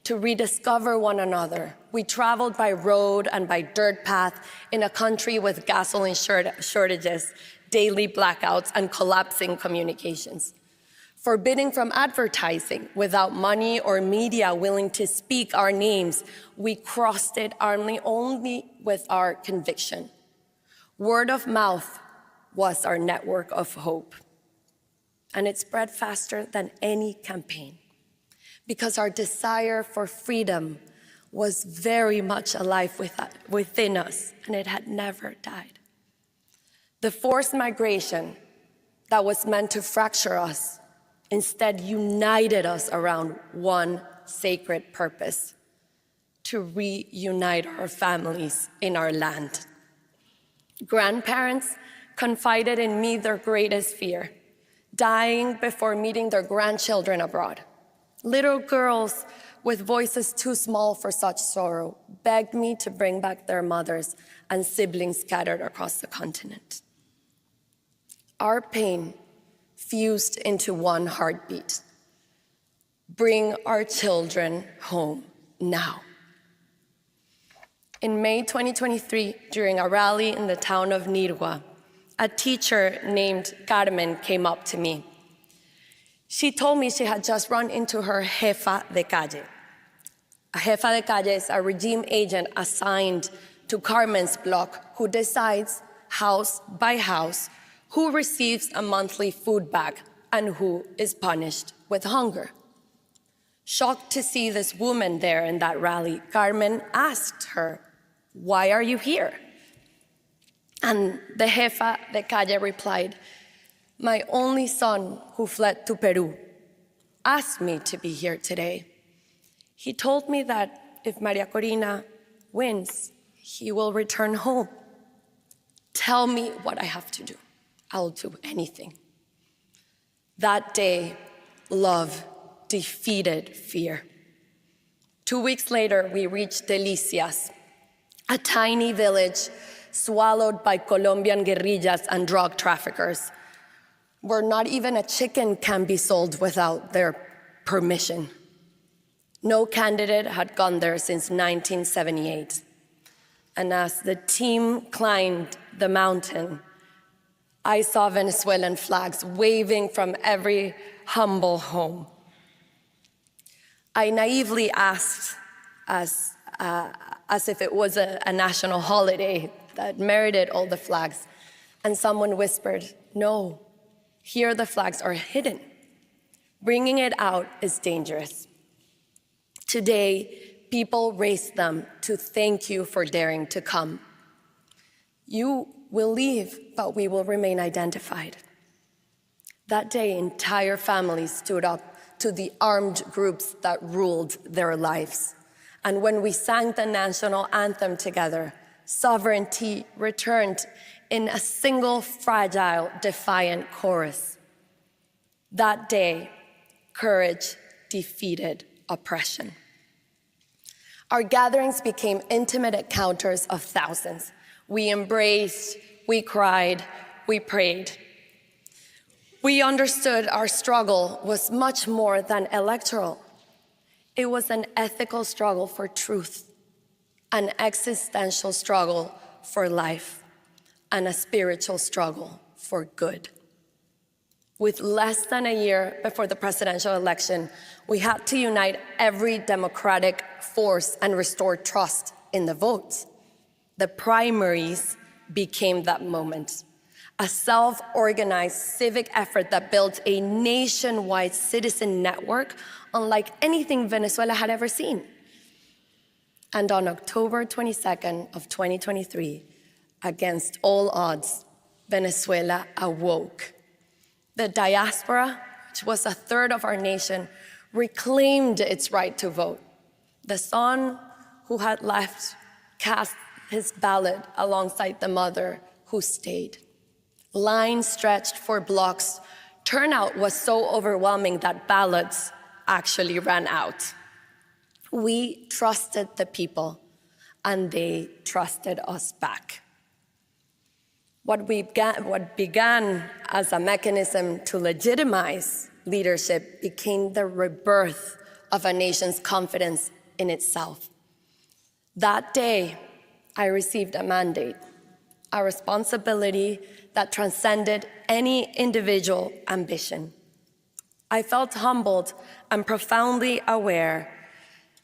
to rediscover one another. We traveled by road and by dirt path in a country with gasoline shortages, daily blackouts, and collapsing communications. Forbidding from advertising, without money or media willing to speak our names, we crossed it only with our conviction. Word of mouth was our network of hope. And it spread faster than any campaign, because our desire for freedom was very much alive within us, and it had never died. The forced migration that was meant to fracture us instead united us around one sacred purpose: to reunite our families in our land. Grandparents confided in me their greatest fear: dying before meeting their grandchildren abroad. Little girls with voices too small for such sorrow begged me to bring back their mothers and siblings scattered across the continent. Our pain fused into one heartbeat: bring our children home now. In May 2023, during a rally in the town of Nirgua, a teacher named Carmen came up to me. She told me she had just run into her jefa de calle. A jefa de calle is a regime agent assigned to Carmen's block who decides, house by house, who receives a monthly food bag and who is punished with hunger. Shocked to see this woman there in that rally, Carmen asked her, "Why are you here?" And the jefa de calle replied, "My only son, who fled to Peru, asked me to be here today. He told me that if Maria Corina wins, he will return home. Tell me what I have to do. I'll do anything." That day, love defeated fear. 2 weeks later, we reached Delicias, a tiny village swallowed by Colombian guerrillas and drug traffickers, where not even a chicken can be sold without their permission. No candidate had gone there since 1978. And as the team climbed the mountain, I saw Venezuelan flags waving from every humble home. I naively asked, as if it was a national holiday that merited all the flags, and someone whispered, "No, here the flags are hidden. Bringing it out is dangerous. Today, people raise them to thank you for daring to come. You will leave, but we will remain identified." That day, entire families stood up to the armed groups that ruled their lives. And when we sang the national anthem together, sovereignty returned in a single fragile, defiant chorus. That day, courage defeated oppression. Our gatherings became intimate encounters of thousands. We embraced, we cried, we prayed. We understood our struggle was much more than electoral. It was an ethical struggle for truth, an existential struggle for life, and a spiritual struggle for good. With less than a year before the presidential election, we had to unite every democratic force and restore trust in the vote. The primaries became that moment, a self-organized civic effort that built a nationwide citizen network unlike anything Venezuela had ever seen. And on October 22nd of 2023, against all odds, Venezuela awoke. The diaspora, which was a third of our nation, reclaimed its right to vote. The son who had left cast his ballot alongside the mother who stayed. Lines stretched for blocks. Turnout was so overwhelming that ballots actually ran out. We trusted the people, and they trusted us back. What began as a mechanism to legitimize leadership became the rebirth of a nation's confidence in itself. That day, I received a mandate, a responsibility that transcended any individual ambition. I felt humbled and profoundly aware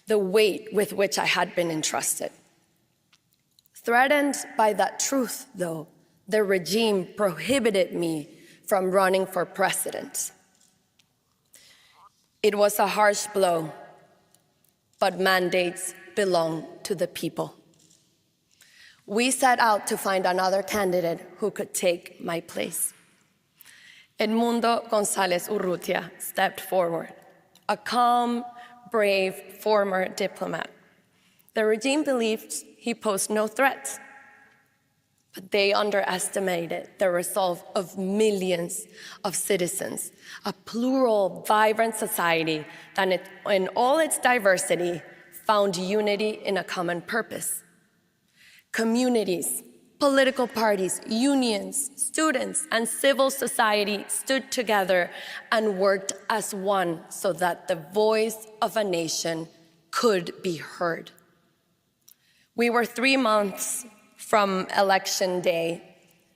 the weight with which I had been entrusted. Threatened by that truth, though, the regime prohibited me from running for president. It was a harsh blow, but mandates belong to the people. We set out to find another candidate who could take my place. Edmundo González Urrutia stepped forward, a calm, brave former diplomat. The regime believed he posed no threats, but they underestimated the resolve of millions of citizens, a plural, vibrant society that in all its diversity found unity in a common purpose. Communities, political parties, unions, students, and civil society stood together and worked as one so that the voice of a nation could be heard. We were 3 months from election day,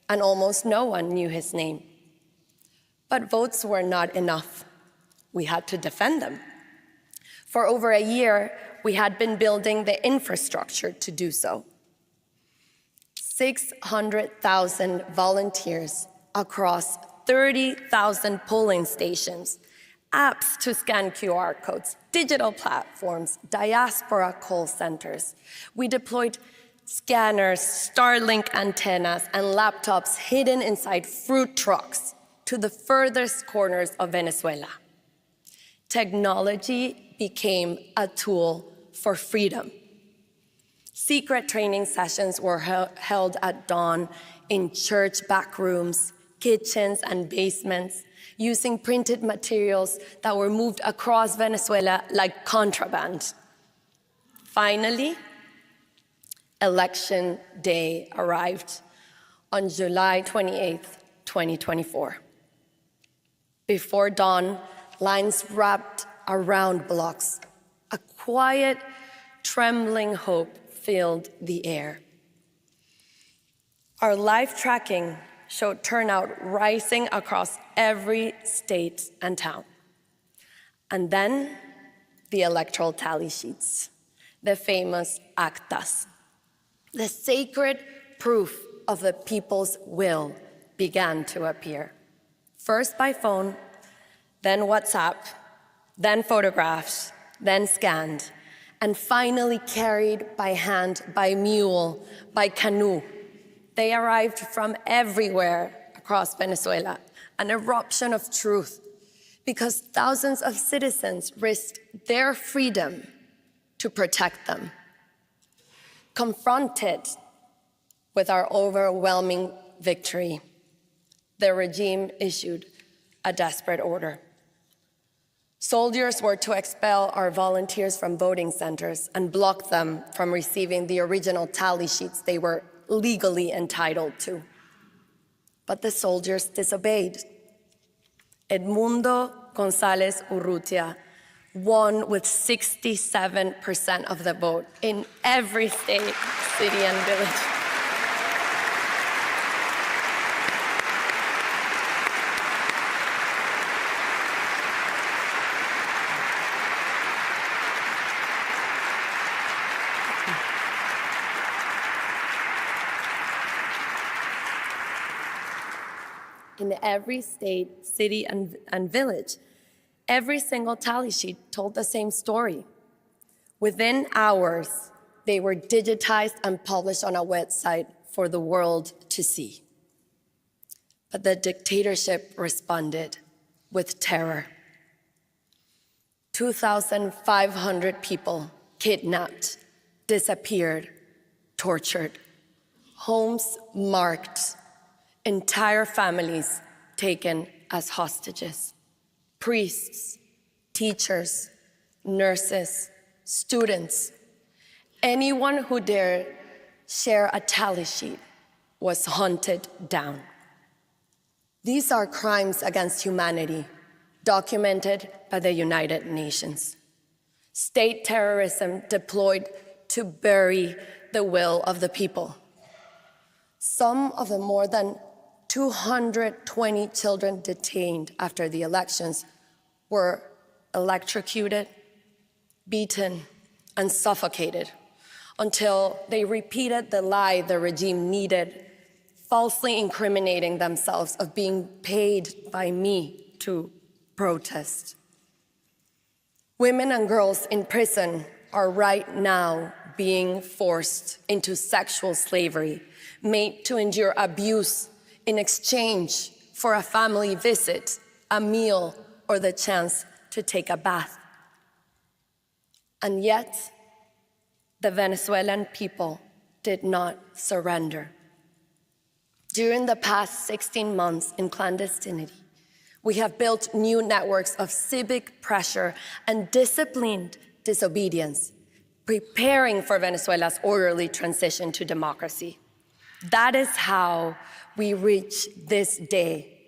and almost no one knew his name. But votes were not enough. We had to defend them. For over a year, we had been building the infrastructure to do so. 600,000 volunteers across 30,000 polling stations, apps to scan QR codes, digital platforms, diaspora call centers. We deployed scanners, Starlink antennas, and laptops hidden inside fruit trucks to the furthest corners of Venezuela. Technology became a tool for freedom. Secret training sessions were held at dawn in church back rooms, kitchens, and basements, using printed materials that were moved across Venezuela like contraband. Finally, Election Day arrived on July 28th, 2024. Before dawn, lines wrapped around blocks. A quiet, trembling hope filled the air. Our live tracking showed turnout rising across every state and town. And then the electoral tally sheets, the famous actas. The sacred proof of the people's will began to appear. First by phone, then WhatsApp, then photographs, then scanned, and finally carried by hand, by mule, by canoe. They arrived from everywhere across Venezuela, an eruption of truth, because thousands of citizens risked their freedom to protect them. Confronted with our overwhelming victory, the regime issued a desperate order. Soldiers were to expel our volunteers from voting centers and block them from receiving the original tally sheets they were legally entitled to. But the soldiers disobeyed. Edmundo González Urrutia won with 67% of the vote in every state, city, and village. in every state, city, and village. Every single tally sheet told the same story. Within hours, they were digitized and published on a website for the world to see. But the dictatorship responded with terror. 2,500 people kidnapped, disappeared, tortured, homes marked, entire families taken as hostages. Priests, teachers, nurses, students, anyone who dared share a tally sheet was hunted down. These are crimes against humanity, documented by the United Nations. State terrorism deployed to bury the will of the people. Some of the more than 220 children detained after the elections were electrocuted, beaten, and suffocated until they repeated the lie the regime needed, falsely incriminating themselves of being paid by me to protest. Women and girls in prison are right now being forced into sexual slavery, made to endure abuse in exchange for a family visit, a meal, or the chance to take a bath. And yet, the Venezuelan people did not surrender. During the past 16 months in clandestinity, we have built new networks of civic pressure and disciplined disobedience, preparing for Venezuela's orderly transition to democracy. That is how we reach this day,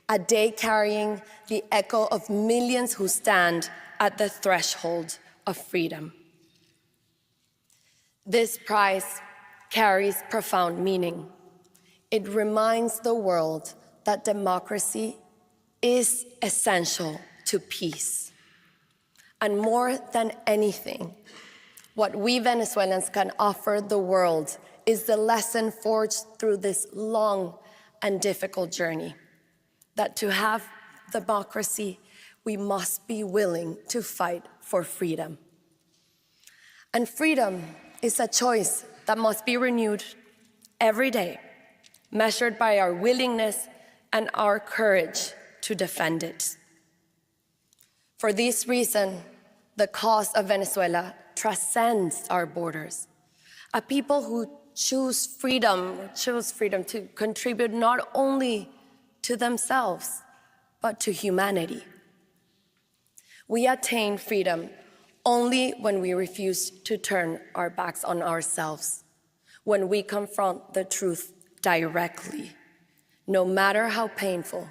a day carrying the echo of millions who stand at the threshold of freedom. This prize carries profound meaning. It reminds the world that democracy is essential to peace. And more than anything, what we Venezuelans can offer the world is the lesson forged through this long and difficult journey, that to have democracy, we must be willing to fight for freedom. And freedom is a choice that must be renewed every day, measured by our willingness and our courage to defend it. For this reason, the cause of Venezuela transcends our borders. A people who choose freedom to contribute not only to themselves, but to humanity. We attain freedom only when we refuse to turn our backs on ourselves, when we confront the truth directly, no matter how painful,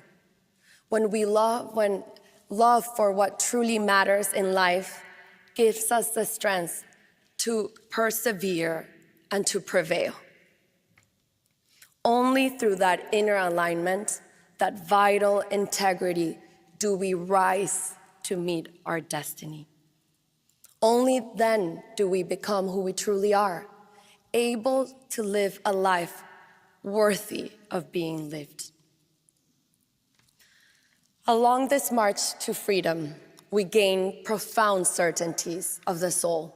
when love for what truly matters in life gives us the strength to persevere and to prevail. Only through that inner alignment, that vital integrity, do we rise to meet our destiny. Only then do we become who we truly are, able to live a life worthy of being lived. Along this march to freedom, we gain profound certainties of the soul,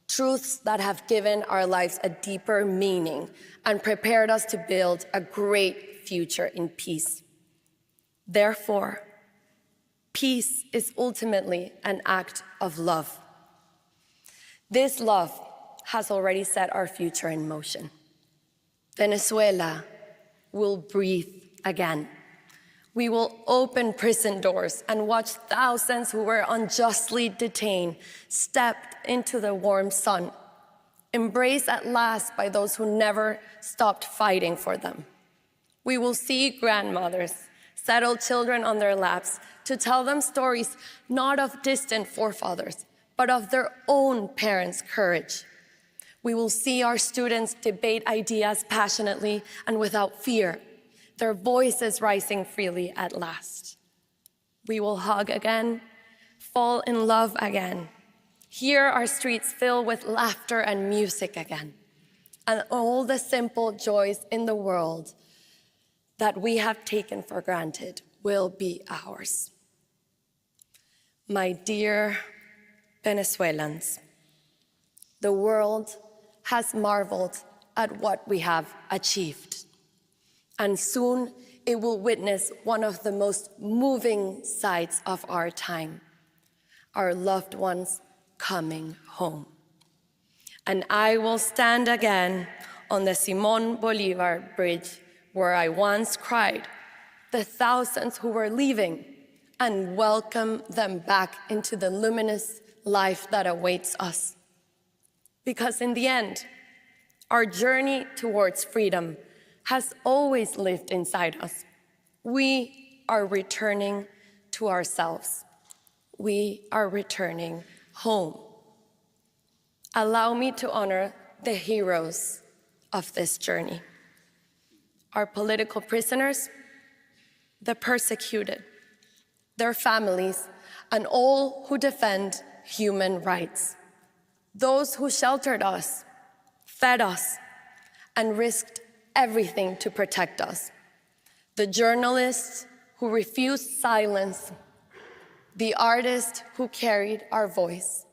truths that have given our lives a deeper meaning and prepared us to build a great future in peace. Therefore, peace is ultimately an act of love. This love has already set our future in motion. Venezuela will breathe again. We will open prison doors and watch thousands who were unjustly detained step into the warm sun, embraced at last by those who never stopped fighting for them. We will see grandmothers settle children on their laps to tell them stories not of distant forefathers, but of their own parents' courage. We will see our students debate ideas passionately and without fear, their voices rising freely at last. We will hug again, fall in love again, hear our streets fill with laughter and music again, and all the simple joys in the world that we have taken for granted will be ours. My dear Venezuelans, the world has marveled at what we have achieved, and soon it will witness one of the most moving sights of our time, our loved ones coming home. And I will stand again on the Simón Bolívar Bridge where I once cried the thousands who were leaving and welcome them back into the luminous life that awaits us. Because in the end, our journey towards freedom has always lived inside us. We are returning to ourselves. We are returning home. Allow me to honor the heroes of this journey. Our political prisoners, the persecuted, their families, and all who defend human rights. Those who sheltered us, fed us, and risked everything to protect us. The journalists who refused silence, the artists who carried our voice,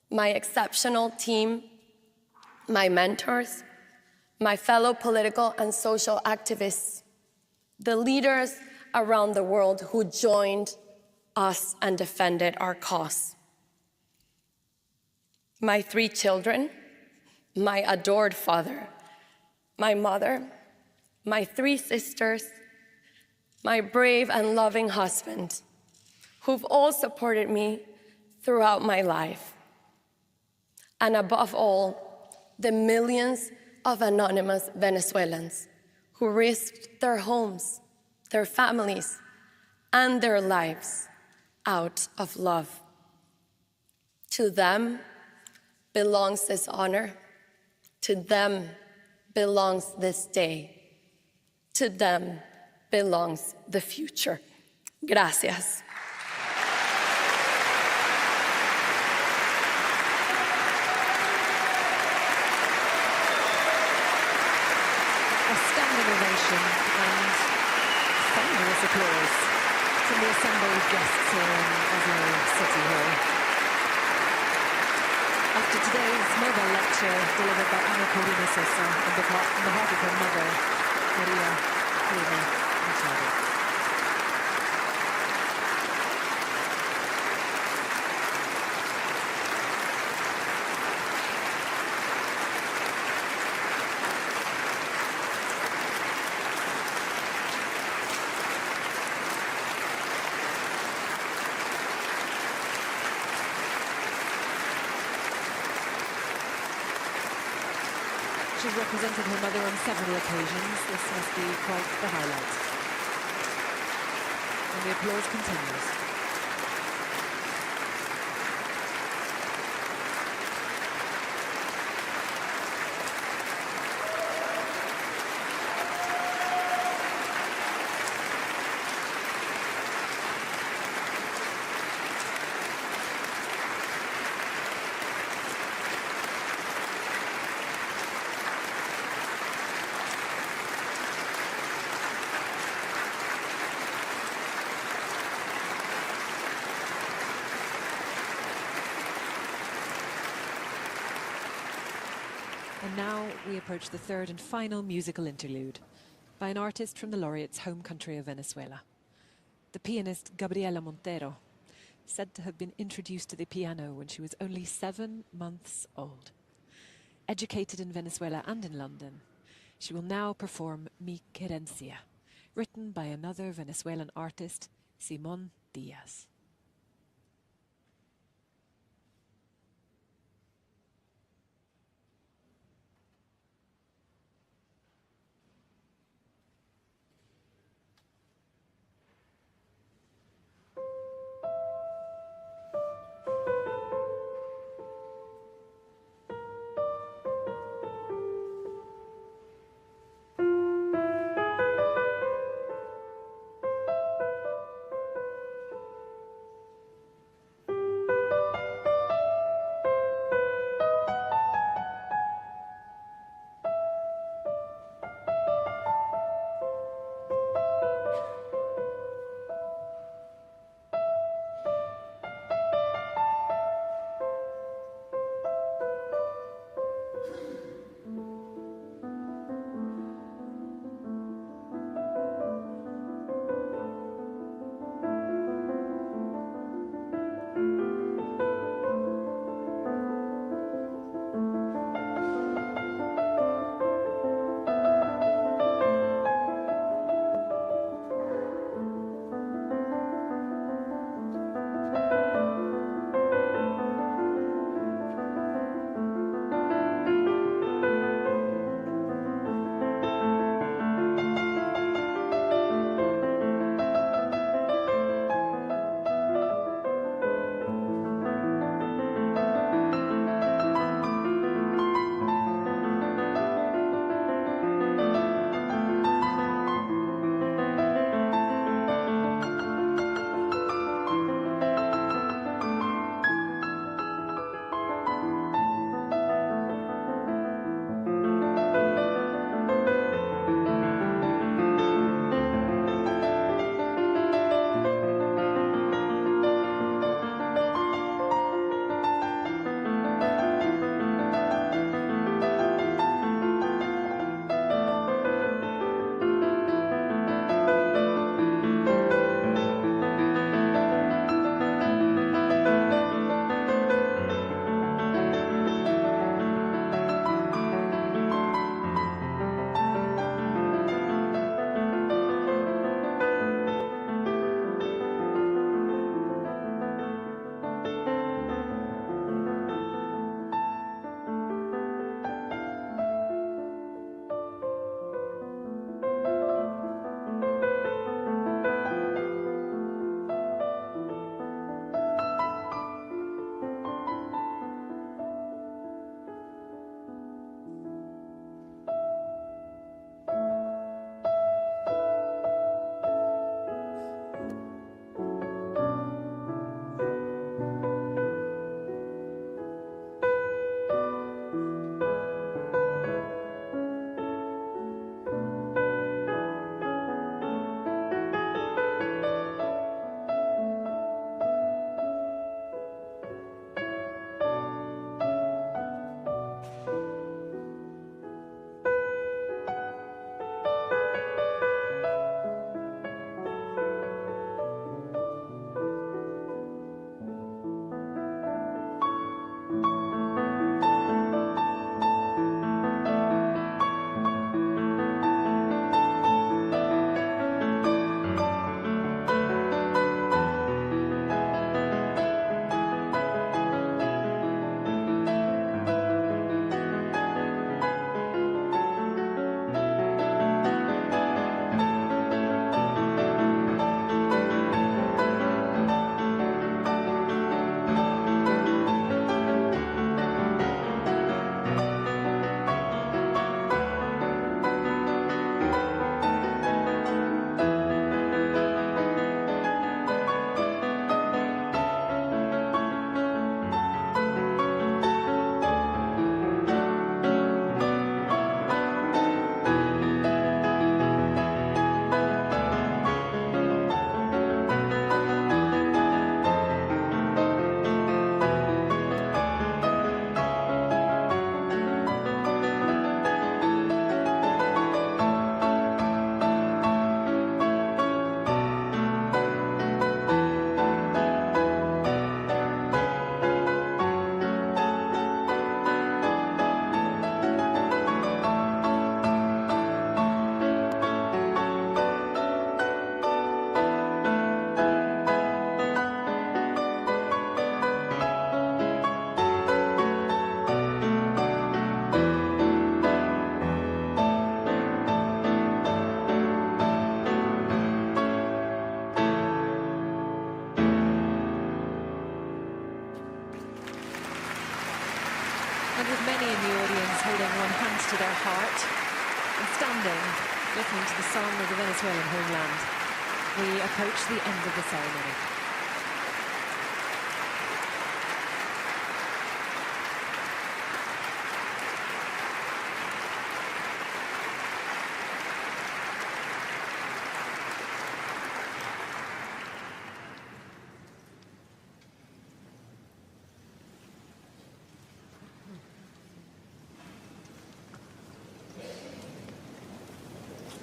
my exceptional team, my mentors, my fellow political and social activists, the leaders around the world who joined us and defended our cause. My 3 children, my adored father, my mother, my 3 sisters, my brave and loving husband, who've all supported me throughout my life. And above all, the millions of anonymous Venezuelans who risked their homes, their families, and their lives out of love. To them belongs this honor. To them belongs this day. To them belongs the future. Gracias. And thunderous applause from the assembled guests here in Oslo City Hall. After today's mobile lecture delivered by Corina on behalf of her mother, MARÍA, MACHADO. She's represented her mother on several occasions. This must be quite the highlight. And the applause continues. And now we approach the third and final musical interlude by an artist from the laureate's home country of Venezuela. The pianist Gabriela Montero, said to have been introduced to the piano when she was only 7 months old. Educated in Venezuela and in London, she will now perform Mi Querencia, written by another Venezuelan artist, Simón Díaz. putting one hand to their heart and standing, listening to the song of the Venezuelan homeland, we approach the end of the ceremony.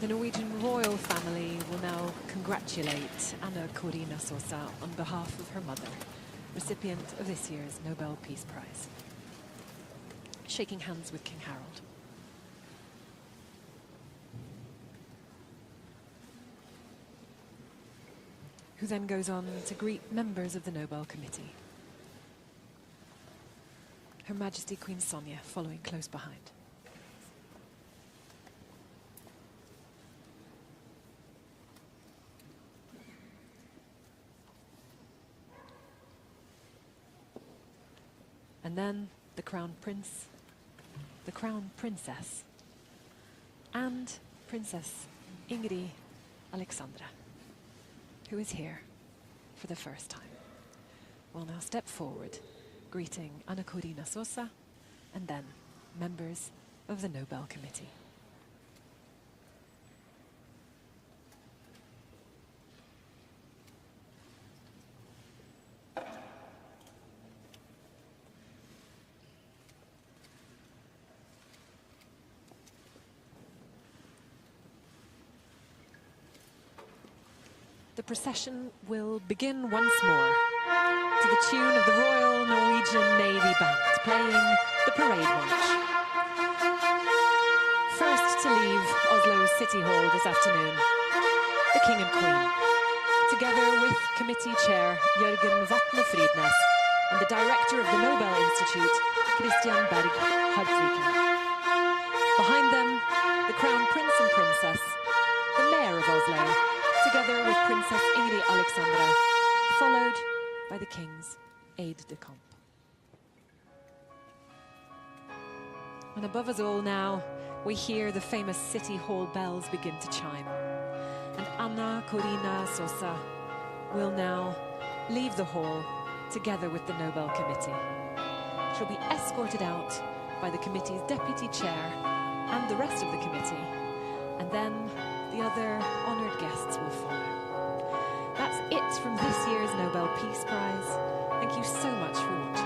The Norwegian royal family will now congratulate Anna Corina Sosa on behalf of her mother, recipient of this year's Nobel Peace Prize. Shaking hands with King Harold. Who then goes on to greet members of the Nobel Committee. Her Majesty Queen Sonja following close behind. And then the Crown Prince, the Crown Princess, and Princess Ingrid Alexandra, who is here for the first time, will now step forward, greeting Anna Corina Sosa and then members of the Nobel Committee. The procession will begin once more to the tune of the Royal Norwegian Navy Band playing the parade march. First to leave Oslo's City Hall this afternoon, the King and Queen, together with Committee Chair Jørgen Vatne Fridnes and the Director of the Nobel Institute, Christian Berg Hartviken. Behind them, the Crown Prince and Princess, the Mayor of Oslo, together with Princess Ingrid Alexandra, followed by the King's aide-de-camp. And above us all now, we hear the famous City Hall bells begin to chime. And Anna Corina Sosa will now leave the hall together with the Nobel Committee. She'll be escorted out by the committee's deputy chair and the rest of the committee, and then the other honoured guests will follow. That's it from this year's Nobel Peace Prize. Thank you so much for watching.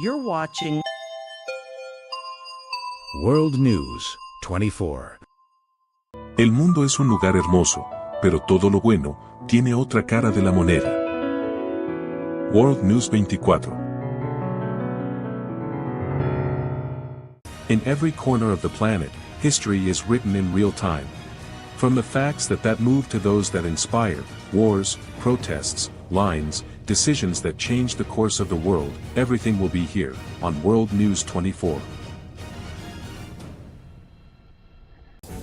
You're watching World News 24. El mundo es un lugar hermoso, pero todo lo bueno tiene otra cara de la moneda. World News 24. In every corner of the planet, history is written in real time. From the facts that move to those that inspire, wars, protests, lines, decisions that change the course of the world, everything will be here, on World News 24.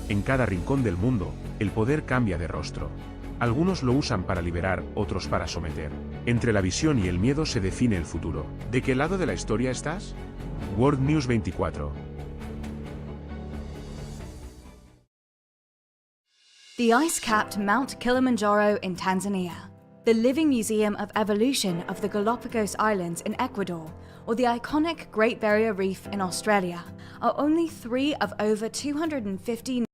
En cada rincón del mundo, el poder cambia de rostro. Algunos lo usan para liberar, otros para someter. Entre la visión y el miedo se define el futuro. ¿De qué lado de la historia estás? World News 24. The ice-capped Mount Kilimanjaro in Tanzania, the living museum of evolution of the Galapagos Islands in Ecuador, or the iconic Great Barrier Reef in Australia, are only 3 of over 250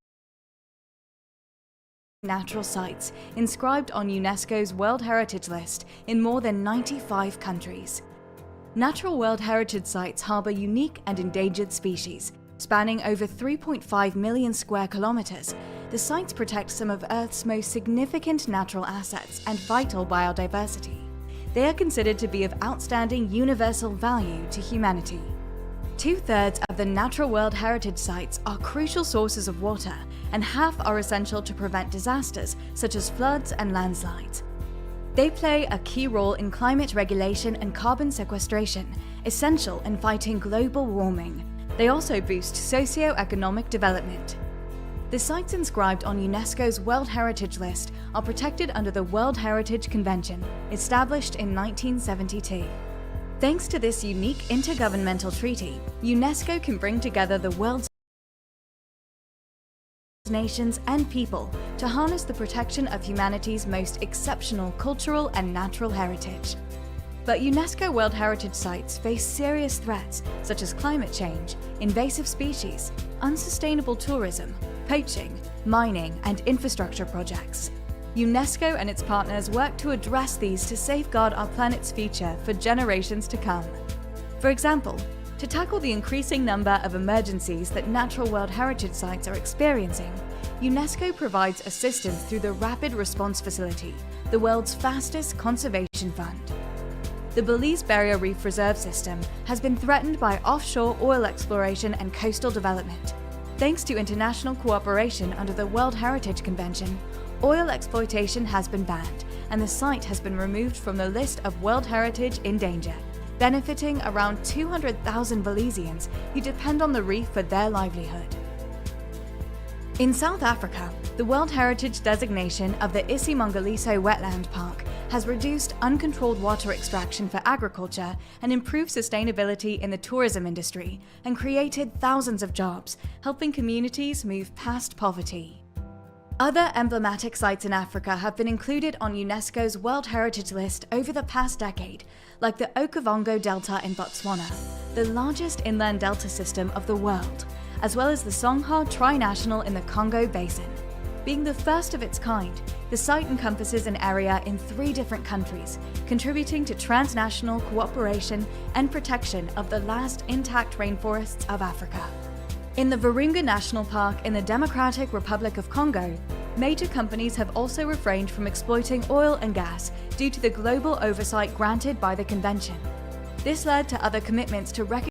natural sites inscribed on UNESCO's World Heritage List in more than 95 countries. Natural World Heritage Sites harbour unique and endangered species. Spanning over 3.5 million square kilometers, the sites protect some of Earth's most significant natural assets and vital biodiversity. They are considered to be of outstanding universal value to humanity. 2/3 of the Natural World Heritage Sites are crucial sources of water, and half are essential to prevent disasters such as floods and landslides. They play a key role in climate regulation and carbon sequestration, essential in fighting global warming. They also boost socio-economic development. The sites inscribed on UNESCO's World Heritage List are protected under the World Heritage Convention, established in 1972. Thanks to this unique intergovernmental treaty, UNESCO can bring together the world's nations and people to harness the protection of humanity's most exceptional cultural and natural heritage. But UNESCO World Heritage Sites face serious threats such as climate change, invasive species, unsustainable tourism, poaching, mining, and infrastructure projects. UNESCO and its partners work to address these to safeguard our planet's future for generations to come. For example, to tackle the increasing number of emergencies that Natural World Heritage Sites are experiencing, UNESCO provides assistance through the Rapid Response Facility, the world's fastest conservation fund. The Belize Barrier Reef Reserve System has been threatened by offshore oil exploration and coastal development. Thanks to international cooperation under the World Heritage Convention, oil exploitation has been banned, and the site has been removed from the list of World Heritage in danger, benefiting around 200,000 Belizeans who depend on the reef for their livelihood. In South Africa, the World Heritage designation of the Isimangaliso Wetland Park has reduced uncontrolled water extraction for agriculture and improved sustainability in the tourism industry and created thousands of jobs, helping communities move past poverty. Other emblematic sites in Africa have been included on UNESCO's World Heritage List over the past decade, like the Okavango Delta in Botswana, the largest inland delta system of the world, as well as the Songha Tri-National in the Congo Basin. Being the first of its kind, the site encompasses an area in 3 different countries, contributing to transnational cooperation and protection of the last intact rainforests of Africa. In the Virunga National Park in the Democratic Republic of Congo, major companies have also refrained from exploiting oil and gas due to the global oversight granted by the convention. This led to other commitments to recognize